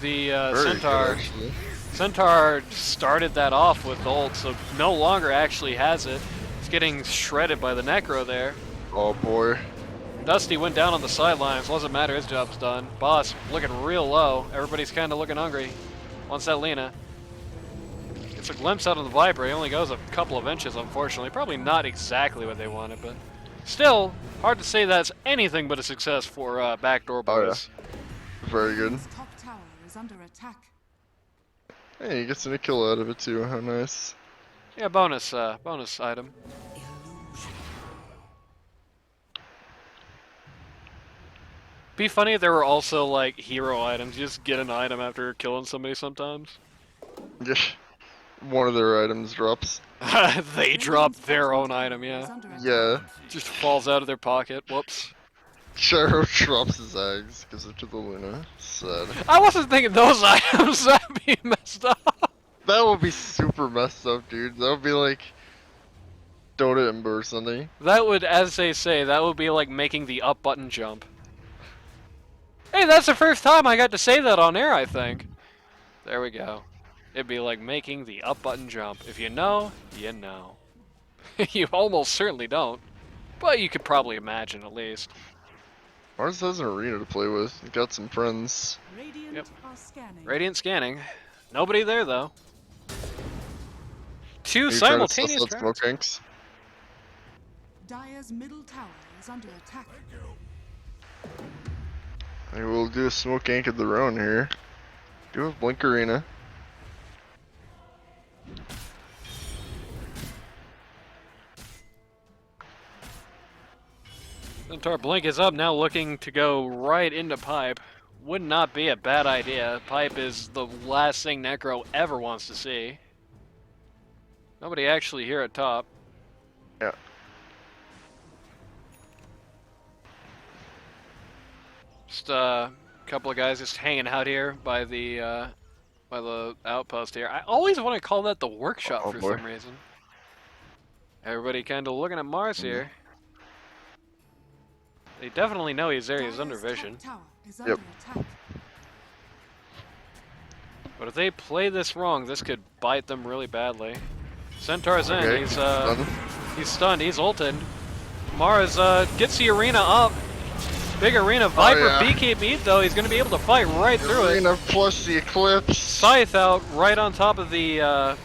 Speaker 1: The
Speaker 2: Very
Speaker 1: Centaur.
Speaker 2: good, actually.
Speaker 1: Centaur started that off with ult, so no longer actually has it. It's getting shredded by the Necro there.
Speaker 2: Oh boy.
Speaker 1: Dusty went down on the sidelines. Doesn't matter, his job's done. Boss looking real low. Everybody's kind of looking hungry. Wants that Lena. Gets a glimpse out of the Viper. He only goes a couple of inches, unfortunately. Probably not exactly what they wanted, but still, hard to say that's anything but a success for Backdoor
Speaker 2: Oh, yeah.
Speaker 1: Boys.
Speaker 2: Very good.
Speaker 3: Radiant's top tower is under attack.
Speaker 2: Hey, he gets a kill out of it too. How nice.
Speaker 1: Yeah, bonus item. Be funny if there were also like hero items. You just get an item after killing somebody sometimes.
Speaker 2: One of their items drops.
Speaker 1: They drop their own item,
Speaker 3: Is
Speaker 1: yeah.
Speaker 3: under attack.
Speaker 2: Yeah.
Speaker 1: Just falls out of their pocket. Whoops.
Speaker 2: Gyro drops his eggs, gives it to the Luna. Sad.
Speaker 1: I wasn't thinking those items. That'd be messed up.
Speaker 2: That would be super messed up, dude. That would be like Dota Ember or something.
Speaker 1: That would, as they say, that would be like making the up button jump. Hey, that's the first time I got to say that on air, I think. There we go. It'd be like making the up button jump. If you know, you know. You almost certainly don't. But you could probably imagine at least.
Speaker 2: Mars has an arena to play with. He got some friends.
Speaker 3: Radiant
Speaker 1: Yep.
Speaker 3: are scanning.
Speaker 1: Radiant scanning. Nobody there though. Two
Speaker 2: Are you trying to
Speaker 1: simultaneous
Speaker 2: suss out smoke
Speaker 1: traps.
Speaker 2: tanks?
Speaker 3: Dire's middle tower is under attack.
Speaker 2: I will do a smoke gank of their own here. Do a blink arena.
Speaker 1: Centaur Blink is up now, looking to go right into Pipe. Would not be a bad idea. Pipe is the last thing Necro ever wants to see. Nobody actually here at top.
Speaker 2: Yeah.
Speaker 1: Just a couple of guys just hanging out here by the outpost here. I always want to call that the workshop
Speaker 2: Oh,
Speaker 1: for
Speaker 2: boy.
Speaker 1: some reason. Everybody kind of looking at Mars here. They definitely know he's there. He's under
Speaker 3: Dire's
Speaker 1: vision.
Speaker 3: top tower is under attack.
Speaker 1: But if they play this wrong, this could bite them really badly. Centaur's in.
Speaker 2: Okay,
Speaker 1: He's
Speaker 2: done.
Speaker 1: he's stunned. He's ulted. Mars gets the arena up. Big arena. Viper
Speaker 2: yeah.
Speaker 1: BKB though. He's going to be able to fight right through it.
Speaker 2: Arena plus the eclipse.
Speaker 1: Scythe out right on top of the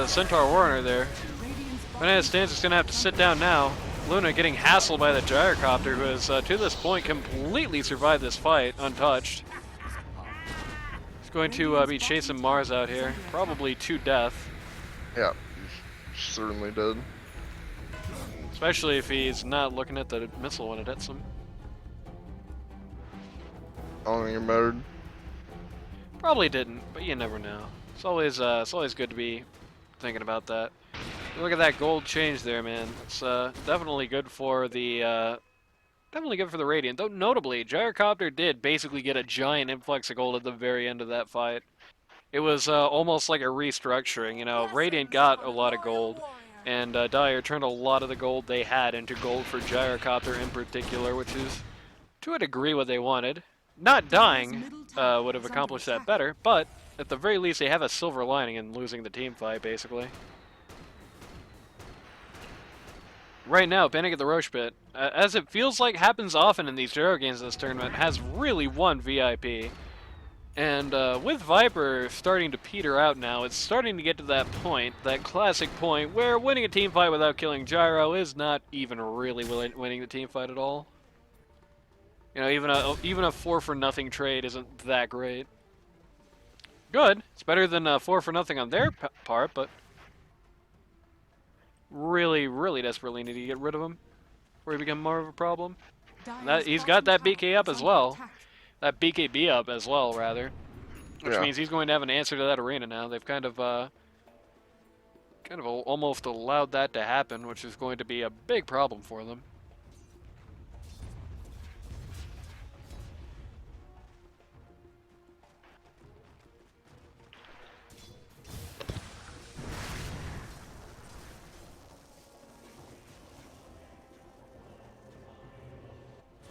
Speaker 1: Centaur Warner there.
Speaker 3: Radiant's
Speaker 1: Banana Stance is going to have to sit down now. Luna getting hassled by the gyrocopter, who has to this point completely survived this fight untouched. He's going to be chasing Mars out here, probably to death.
Speaker 2: Yeah, he certainly did.
Speaker 1: Especially if he's not looking at the missile when it hits him.
Speaker 2: I don't think it mattered.
Speaker 1: Probably didn't, but you never know. It's always good to be thinking about that. Look at that gold change there, man. It's definitely good for the Radiant. Though notably, Gyrocopter did basically get a giant influx of gold at the very end of that fight. It was almost like a restructuring. You know, Radiant got a lot of gold, and Dire turned a lot of the gold they had into gold for Gyrocopter in particular, which is to a degree what they wanted. Not dying would have accomplished that better, but at the very least they have a silver lining in losing the team fight, basically. Right now, Panic at the Rosh pit, as it feels like happens often in these Gyro games in this tournament, has really won VIP. And with Viper starting to peter out now, it's starting to get to that point, that classic point, where winning a team fight without killing Gyro is not even really winning the team fight at all. You know, even a 4-for-0 trade isn't that great. Good, it's better than 4-for-0 on their part, but really, really desperately need to get rid of him before he becomes more of a problem. He's got that BK up as well. That BKB up as well, rather. Which means he's going to have an answer to that arena now. They've kind of almost allowed that to happen, which is going to be a big problem for them.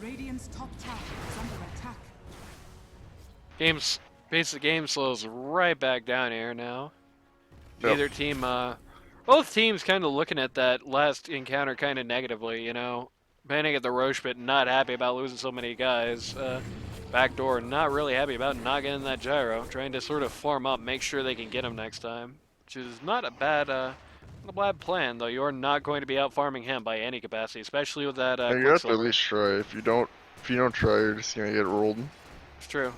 Speaker 3: Radiant's top tower is under attack.
Speaker 1: Basic game slows right back down here now.
Speaker 2: Yep.
Speaker 1: Neither team, both teams kind of looking at that last encounter kind of negatively, you know. Panic at the Rosh pit, not happy about losing so many guys. Backdoor, not really happy about not getting that gyro. Trying to sort of farm up, make sure they can get him next time. Which is not a bad plan, though. You're not going to be out farming him by any capacity, especially with that.
Speaker 2: You have to
Speaker 1: Quicksilver.
Speaker 2: at least try. If you don't try, you're just gonna get rolled.
Speaker 1: It's true.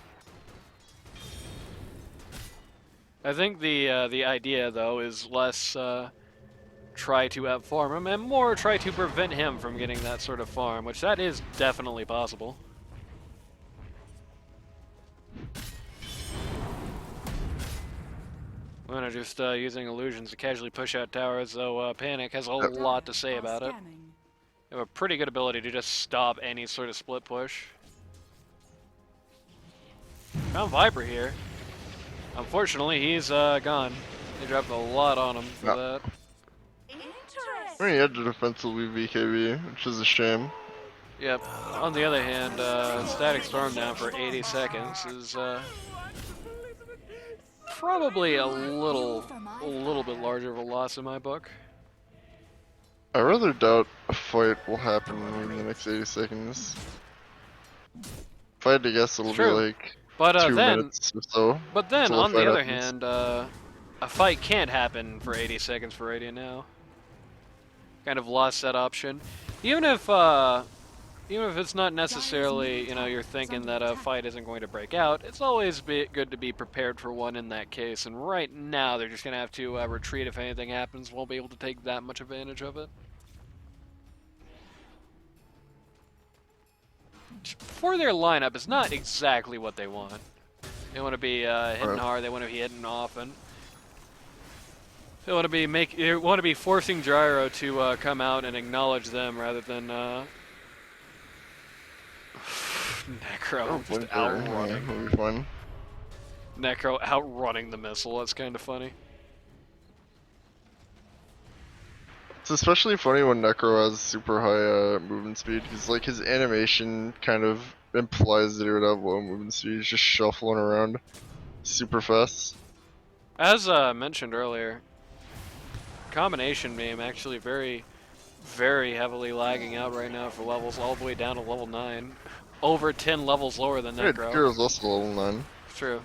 Speaker 1: I think the idea though is less try to outfarm him, and more try to prevent him from getting that sort of farm, which that is definitely possible. Luna just using illusions to casually push out towers, though Panic has a lot to say about it. They have a pretty good ability to just stop any sort of split push. Found Viper here. Unfortunately, he's gone. They dropped a lot on him for that.
Speaker 2: I mean, he had to defensively BKB, which is a shame.
Speaker 1: Yep. On the other hand, static storm down for 80 seconds is probably a little bit larger of a loss in my book.
Speaker 2: I rather doubt a fight will happen in the next 80 seconds. If I had to guess, it'll be like
Speaker 1: But
Speaker 2: 2 minutes or so.
Speaker 1: But then,
Speaker 2: until
Speaker 1: on the
Speaker 2: fight
Speaker 1: other
Speaker 2: happens.
Speaker 1: hand, a fight can't happen for 80 seconds for Radiant now. Kind of lost that option. Even if it's not necessarily, you know, you're thinking that a fight isn't going to break out, it's always good to be prepared for one in that case. And right now, they're just going to have to retreat if anything happens. Won't be able to take that much advantage of it. For their lineup, it's not exactly what they want. They want to be hitting hard. They want to be hitting often. They want to be forcing Gyro to come out and acknowledge them rather than Necro just outrunning.
Speaker 2: That'll be fun.
Speaker 1: Necro outrunning the missile. That's kind of funny.
Speaker 2: It's especially funny when Necro has super high movement speed, because like his animation kind of implies that he would have low movement speed. He's just shuffling around super fast.
Speaker 1: As mentioned earlier, combination beam actually very, very heavily lagging out right now for levels all the way down to level 9. Over 10 levels lower than Necro.
Speaker 2: Hero's also level 9.
Speaker 1: True.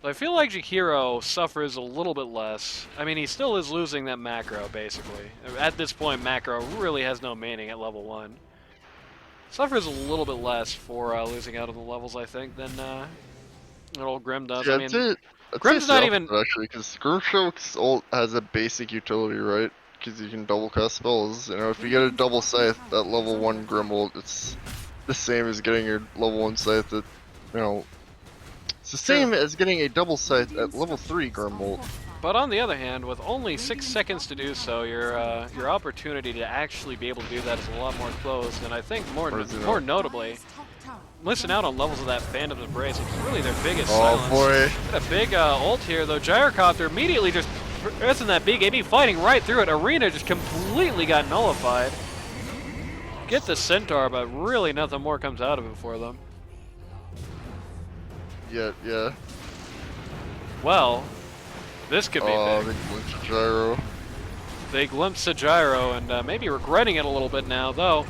Speaker 1: But I feel like Jakiro suffers a little bit less. I mean, he still is losing that macro, basically. At this point, macro really has no meaning at level 1. Suffers a little bit less for losing out on the levels, I think, than old Grim does.
Speaker 2: Yeah,
Speaker 1: I mean, Grim's not even...
Speaker 2: Actually, because Grimstroke's ult has a basic utility, right? Because you can double cast spells. You know, if you get a double scythe at level 1 Grim ult, it's the same as getting your level 1 scythe at, you know... It's the same as getting a double scythe at level 3 Grim ult.
Speaker 1: But on the other hand, with only 6 seconds to do so, your opportunity to actually be able to do that is a lot more closed. And I think more notably, missing out on levels of that Phantom's Embrace, which is really their biggest silence.
Speaker 2: Boy.
Speaker 1: Got a big ult here, though. Gyrocopter immediately just pressing that BKB, fighting right through it. Arena just completely got nullified. Get the Centaur, but really nothing more comes out of it for them.
Speaker 2: Yeah.
Speaker 1: Well, this could be big.
Speaker 2: Big glimpse of Gyro.
Speaker 1: They glimpse a Gyro, and maybe regretting it a little bit now, though.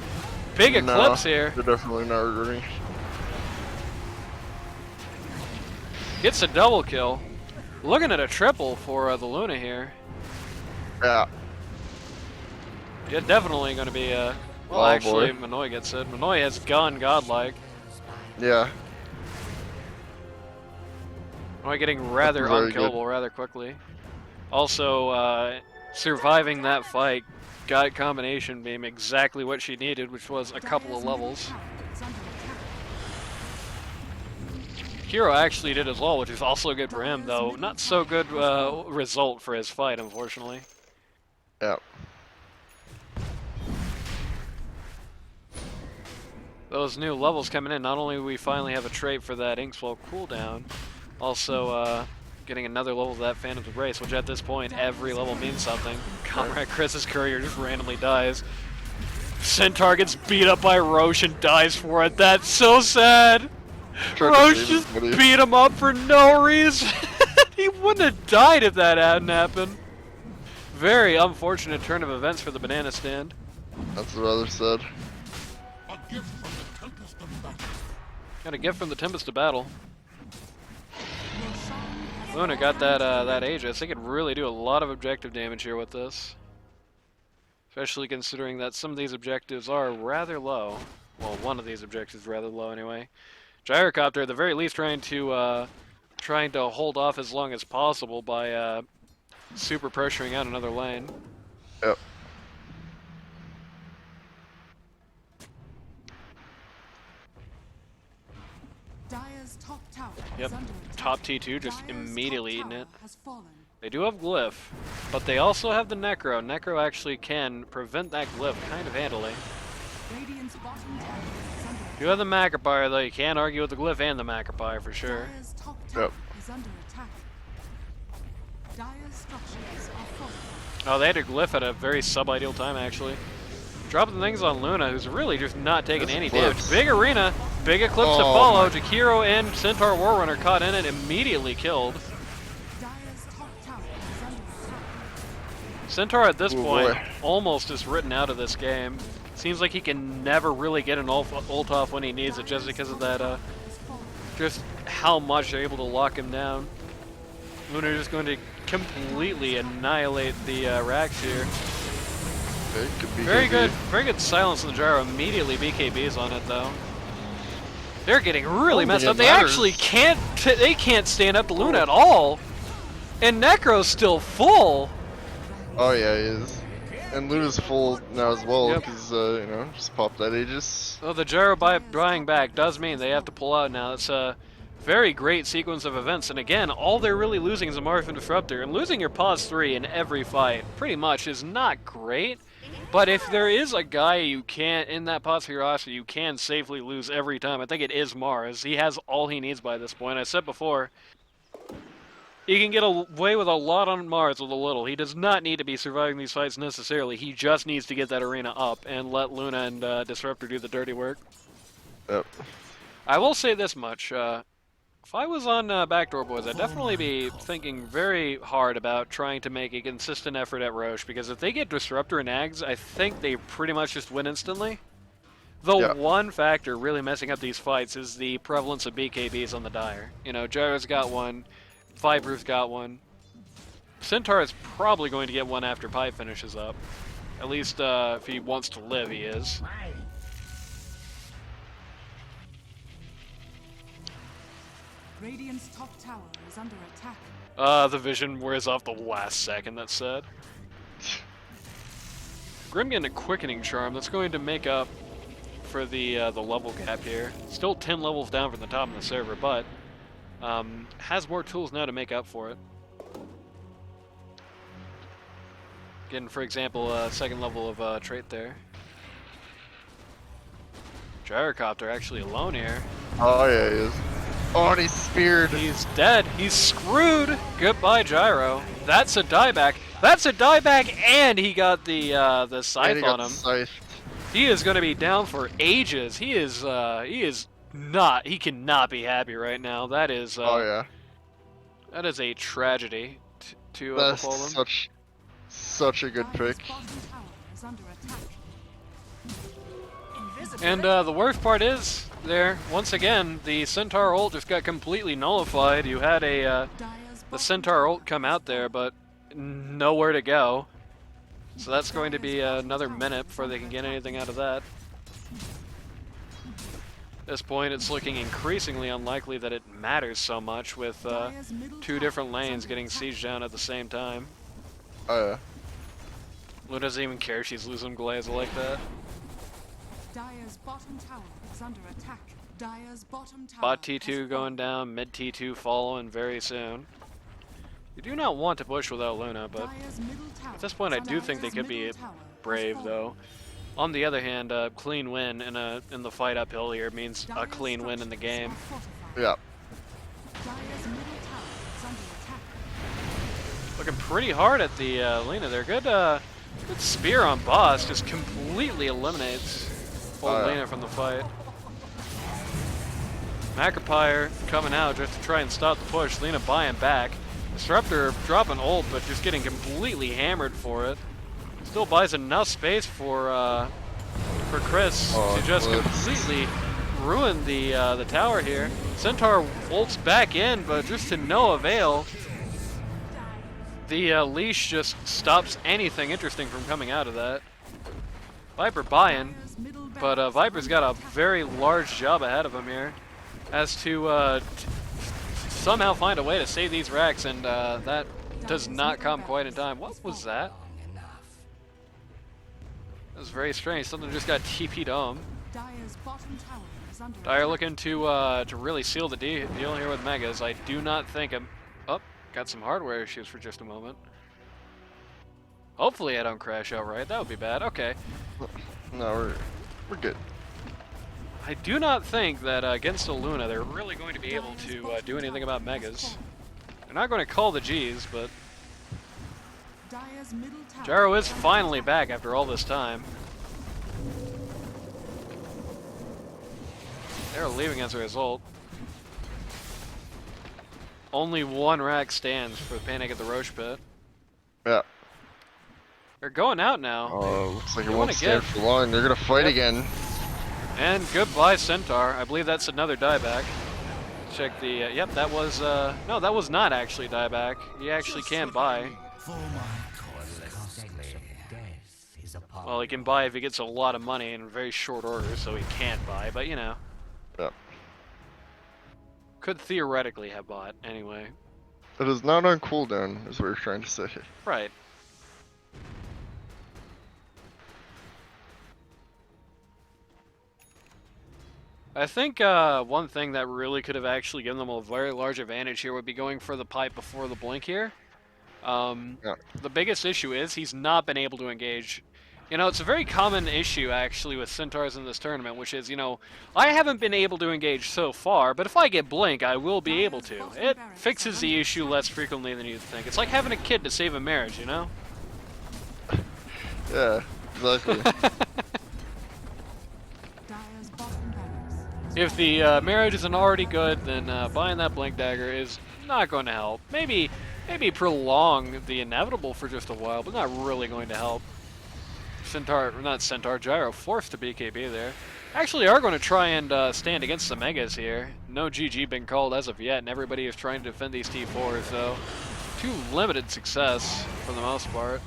Speaker 1: Big Eclipse here.
Speaker 2: They're definitely not regretting.
Speaker 1: Gets a double kill. Looking at a triple for the Luna here.
Speaker 2: Yeah.
Speaker 1: Yeah, definitely going to be well, actually, Manoy gets it. Manoy has gone godlike.
Speaker 2: Yeah.
Speaker 1: Manoy getting rather unkillable rather quickly. Also, surviving that fight got combination beam exactly what she needed, which was a couple of levels. Hero actually did as well, which is also good for him, though not so good result for his fight, unfortunately.
Speaker 2: Yeah.
Speaker 1: Those new levels coming in, not only do we finally have a trait for that Inkswell cooldown, also getting another level of that Phantom's Embrace, which at this point, every level means something. Comrade Chris's courier just randomly dies. Centaur gets beat up by Rosh and dies for it. That's so sad! Rosh just beat him up for no reason! He wouldn't have died if that hadn't happened. Very unfortunate turn of events for the banana stand.
Speaker 2: That's rather sad.
Speaker 1: Got a gift from the Tempest of Battle. Luna got that Aegis. They could really do a lot of objective damage here with this. Especially considering that some of these objectives are rather low. Well, one of these objectives is rather low anyway. Gyrocopter, at the very least, trying to hold off as long as possible by super pressuring out another lane.
Speaker 3: Dire's top tower
Speaker 1: Yep.
Speaker 3: is under attack.
Speaker 1: Top T2 just
Speaker 3: Dire's
Speaker 1: immediately
Speaker 3: top
Speaker 1: eating it.
Speaker 3: tower has fallen.
Speaker 1: They do have Glyph, but they also have the Necro. Necro actually can prevent that Glyph kind of handily.
Speaker 3: Radiant's bottom tower is under
Speaker 1: You have the Macropire, though. You can't argue with the Glyph and the Macropire for sure.
Speaker 3: Dire's top tower
Speaker 2: Yep.
Speaker 3: is under attack. Dire's structures are fortified.
Speaker 1: Oh, they had a Glyph at a very sub-ideal time, actually. Dropping things on Luna, who's really just not taking
Speaker 2: This
Speaker 1: any
Speaker 2: Eclipse.
Speaker 1: damage. Big arena, big Eclipse to
Speaker 2: Oh
Speaker 1: follow.
Speaker 2: my-
Speaker 1: Jakiro and Centaur Warrunner caught in it, immediately killed.
Speaker 3: Dire's top tower is under attack.
Speaker 1: Centaur at this
Speaker 2: Oh,
Speaker 1: point
Speaker 2: boy.
Speaker 1: almost is written out of this game. Seems like he can never really get an ult off when he needs it, just because of that,
Speaker 3: Has fallen.
Speaker 1: just how much they're able to lock him down. Luna is just going to completely annihilate the racks here.
Speaker 2: It could be
Speaker 1: Very good silence on the gyro. Immediately BKBs on it though. They're getting really
Speaker 2: don't
Speaker 1: messed
Speaker 2: think
Speaker 1: up.
Speaker 2: it
Speaker 1: They
Speaker 2: matters.
Speaker 1: actually can't. They can't stand up to Luna at all. And Necro's still full.
Speaker 2: Oh yeah, he is. And Luna's full now as well,
Speaker 1: Yep.
Speaker 2: because, you know, just pop that Aegis.
Speaker 1: Oh, the gyro buying back does mean they have to pull out now. It's a very great sequence of events. And again, all they're really losing is a Marvin Disruptor. And losing your pause 3 in every fight pretty much is not great. But if there is a guy you can, in that pause Hirasa, you can safely lose every time, I think it is Mars. He has all he needs by this point. I said before, he can get away with a lot on Mars with a little. He does not need to be surviving these fights necessarily. He just needs to get that arena up and let Luna and Disruptor do the dirty work.
Speaker 2: Yep.
Speaker 1: I will say this much. If I was on Backdoor Boys, I'd definitely be thinking very hard about trying to make a consistent effort at Rosh, because if they get Disruptor and Ags, I think they pretty much just win instantly. The
Speaker 2: Yeah.
Speaker 1: one factor really messing up these fights is the prevalence of BKBs on the Dire. You know, Gyro's got one, Viper's got one. Centaur is probably going to get one after Pipe finishes up. At least if he wants to live, he is.
Speaker 3: Radiant's top tower is under attack.
Speaker 1: The vision wears off the last second, that's said. Grim getting a quickening charm. That's going to make up for the level gap here. Still 10 levels down from the top of the server, but has more tools now to make up for it. Getting, for example, a second level of trait there. Gyrocopter actually alone here.
Speaker 2: Oh yeah, he is. Oh, and he's speared.
Speaker 1: He's dead. He's screwed. Goodbye, Gyro. That's a dieback. That's a dieback, and he got the
Speaker 2: And
Speaker 1: scythe
Speaker 2: he
Speaker 1: on
Speaker 2: got
Speaker 1: him.
Speaker 2: scythed.
Speaker 1: He is going to be down for ages. He is not. He cannot be happy right now. That is.
Speaker 2: Oh yeah.
Speaker 1: That is a tragedy to
Speaker 2: That's
Speaker 1: befall him.
Speaker 2: such a good
Speaker 3: Dire's
Speaker 2: pick.
Speaker 3: bottom tower is under attack.
Speaker 1: And the worst part is, there once again, the Centaur ult just got completely nullified. You had a
Speaker 3: Dire's
Speaker 1: the
Speaker 3: bottom
Speaker 1: Centaur
Speaker 3: tower
Speaker 1: ult come
Speaker 3: is
Speaker 1: out there, but nowhere to go. So that's going to be another minute before they can get anything out of that. At this point, it's looking increasingly unlikely that it matters so much with
Speaker 3: Dire's middle
Speaker 1: two
Speaker 3: tower
Speaker 1: different
Speaker 3: is
Speaker 1: lanes
Speaker 3: under
Speaker 1: getting
Speaker 3: attack.
Speaker 1: sieged down at the same time.
Speaker 2: Oh yeah.
Speaker 1: Luna doesn't even care she's losing Glaze like that.
Speaker 3: Dire's bottom tower is under attack. Dire's bottom tower
Speaker 1: Bot
Speaker 3: has
Speaker 1: T2 going
Speaker 3: fallen.
Speaker 1: down, mid T2 following very soon. You do not want to push without Luna, but
Speaker 3: Dire's middle tower
Speaker 1: at this point I
Speaker 3: is
Speaker 1: do
Speaker 3: under
Speaker 1: think they
Speaker 3: attack.
Speaker 1: could be
Speaker 3: Middle tower has
Speaker 1: brave
Speaker 3: fallen.
Speaker 1: though. On the other hand, a clean win in the fight uphill here means a
Speaker 3: Dire's
Speaker 1: clean win in the
Speaker 3: structures
Speaker 1: game.
Speaker 3: are fortified.
Speaker 2: Yeah.
Speaker 3: Dire's middle tower is under attack.
Speaker 1: Looking pretty hard at the Lena there. Good spear on boss, just completely eliminates old
Speaker 2: Oh, yeah.
Speaker 1: Lena from the fight. Macropire coming out just to try and stop the push. Lena buying back. Disruptor dropping ult, but just getting completely hammered for it. Still buys enough space for Chris
Speaker 2: Oh,
Speaker 1: to just
Speaker 2: Eclipse.
Speaker 1: completely ruin the tower here. Centaur ults back in, but just to no avail. The leash just stops anything interesting from coming out of that. Viper buying,
Speaker 3: Dire's middle
Speaker 1: but
Speaker 3: barracks
Speaker 1: Viper's
Speaker 3: are
Speaker 1: got a
Speaker 3: under attack.
Speaker 1: very large job ahead of him here, as to somehow find a way to save these racks, and that does not come quite in time. What was that? That was very strange. Something just got TP'd home.
Speaker 3: Dire's bottom tower is under
Speaker 1: Dire
Speaker 3: attack.
Speaker 1: looking to really seal the deal here with Megas. I do not think I'm... Oh, got some hardware issues for just a moment. Hopefully I don't crash outright. That would be bad. Okay.
Speaker 2: No, we're good.
Speaker 1: I do not think that against a Luna they're really going to be able to do anything about Megas. They're not going to call the Gs, but
Speaker 3: Dire's middle tower
Speaker 1: Gyro is
Speaker 3: under
Speaker 1: finally
Speaker 3: attack.
Speaker 1: back after all this time. They're leaving as a result. Only one rack stands for the Panic at the Rosh pit.
Speaker 2: Yeah.
Speaker 1: They're going out now.
Speaker 2: Oh, looks like it
Speaker 1: You
Speaker 2: won't
Speaker 1: wanna
Speaker 2: stand
Speaker 1: get-
Speaker 2: for long. They're gonna fight
Speaker 1: Yep.
Speaker 2: again.
Speaker 1: And goodbye, Centaur. I believe that's another dieback. Check the... yep, that was... no, that was not actually dieback. He actually can buy.
Speaker 4: For my costly
Speaker 5: Death is upon
Speaker 1: Well, he can buy if he gets a lot of money in very short order, so he can't buy, but you know.
Speaker 2: Yeah.
Speaker 1: Could theoretically have bought, anyway.
Speaker 2: It is not on cooldown, is what you're trying to say.
Speaker 1: Right. I think one thing that really could have actually given them a very large advantage here would be going for the pipe before the blink here.
Speaker 2: Yeah.
Speaker 1: The biggest issue is he's not been able to engage. You know, it's a very common issue actually with Centaurs in this tournament, which is, you know, I haven't been able to engage so far, but if I get blink, I will be able to. It fixes the issue less frequently than you'd think. It's like having a kid to save a marriage, you know?
Speaker 2: Yeah, exactly.
Speaker 3: Dire's bottom barracks is
Speaker 1: If the marriage isn't already good, then buying that blink dagger is not going to help. Maybe prolong the inevitable for just a while, but not really going to help. Gyro forced to BKB there. Actually are going to try and stand against the Megas here. No GG been called as of yet, and everybody is trying to defend these T4s, so too limited success for the most part.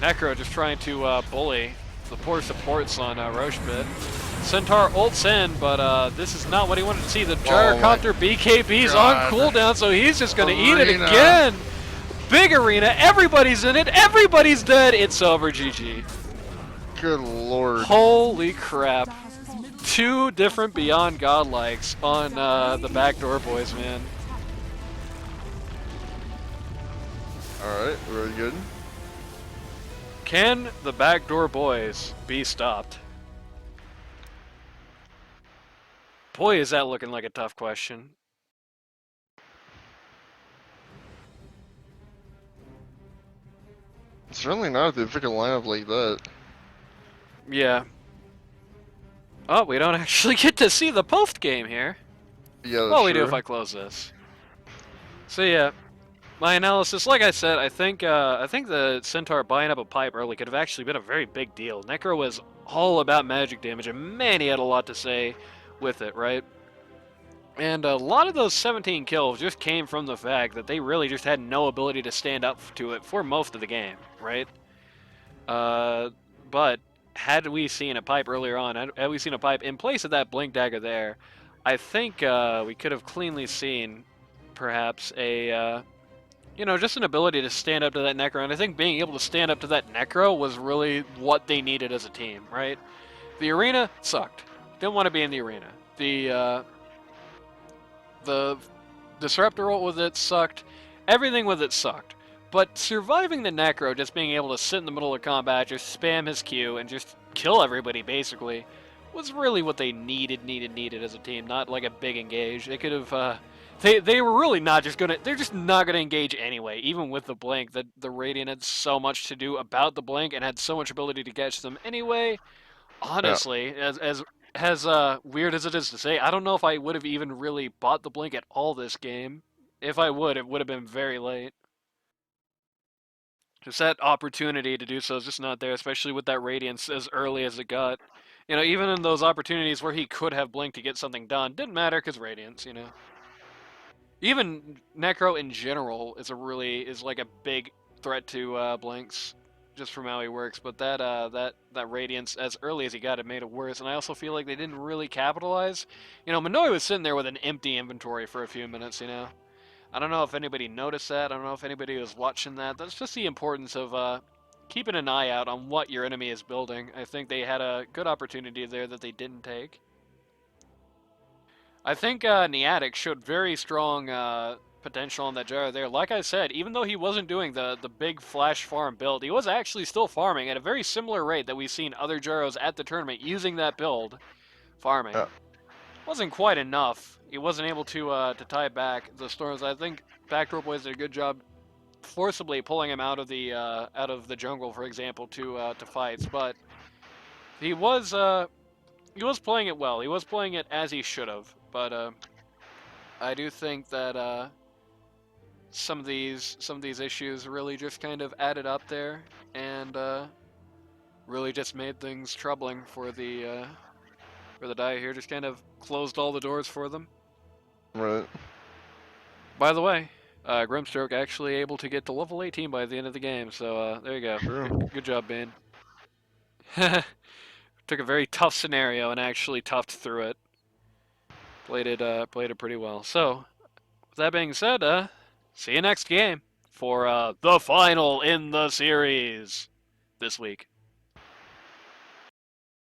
Speaker 1: Necro just trying to bully the poor supports on Rosh pit. Centaur ults in, but this is not what he wanted to see. The Gyrocopter BKB's on
Speaker 2: God.
Speaker 1: cooldown, so he's just going to eat it
Speaker 2: Arena.
Speaker 1: again. Big arena, everybody's in it, everybody's dead, it's over, GG.
Speaker 2: Good lord.
Speaker 1: Holy crap.
Speaker 3: Dire's middle
Speaker 1: Two different Beyond Godlikes on the Backdoor Boys, man.
Speaker 2: Alright, very good.
Speaker 1: Can the Backdoor Boys be stopped? Boy, is that looking like a tough question.
Speaker 2: Certainly not if they pick a lineup like that.
Speaker 1: Yeah. Oh, we don't actually get to see the post game here.
Speaker 2: Yeah, that's
Speaker 1: Well, we do
Speaker 2: true.
Speaker 1: if I close this. So yeah, my analysis, like I said, I think the Centaur buying up a pipe early could have actually been a very big deal. Necro was all about magic damage, and man, he had a lot to say with it, right? And a lot of those 17 kills just came from the fact that they really just had no ability to stand up to it for most of the game, right? But had we seen a pipe earlier on, had we seen a pipe in place of that blink dagger there, I think we could have cleanly seen perhaps a, you know, just an ability to stand up to that Necro. And I think being able to stand up to that Necro was really what they needed as a team, right? The arena sucked. Didn't want to be in the arena. The Disruptor ult with it sucked. Everything with it sucked. But surviving the Necro, just being able to sit in the middle of combat, just spam his Q, and just kill everybody, basically, was really what they needed as a team, not like a big engage. They could have, they were really not just gonna, they're just not gonna engage anyway, even with the blink. The Radiant had so much to do about the blink, and had so much ability to catch them anyway. Honestly, as weird as it is to say, I don't know if I would have even really bought the blink at all this game. If I would, it would have been very late. Just that opportunity to do so is just not there, especially with that Radiance as early as it got. You know, even in those opportunities where he could have blinked to get something done, didn't matter because Radiance, you know. Even Necro in general is like a big threat to blinks, just from how he works. But that Radiance, as early as he got it, made it worse. And I also feel like they didn't really capitalize. You know, Minoy was sitting there with an empty inventory for a few minutes, you know. I don't know if anybody noticed that. I don't know if anybody was watching that. That's just the importance of keeping an eye out on what your enemy is building. I think they had a good opportunity there that they didn't take. I think Niatic showed very strong potential on that gyro there. Like I said, even though he wasn't doing the big flash farm build, he was actually still farming at a very similar rate that we've seen other gyros at the tournament using that build, farming.
Speaker 2: Yeah.
Speaker 1: Wasn't quite enough. He wasn't able to tie back the storms. I think Backdoor Boys did a good job forcibly pulling him out of the jungle, for example, to fights. But he was playing it well. He was playing it as he should have. But I do think that some of these issues really just kind of added up there, and really just made things troubling for the Dia here. Just kind of closed all the doors for them.
Speaker 2: Right.
Speaker 1: By the way, Grimstroke actually able to get to level 18 by the end of the game, so there you go.
Speaker 2: True.
Speaker 1: Good job, Bane. Took a very tough scenario and actually toughed through it. Played it pretty well. So, with that being said, see you next game for the final in the series this week.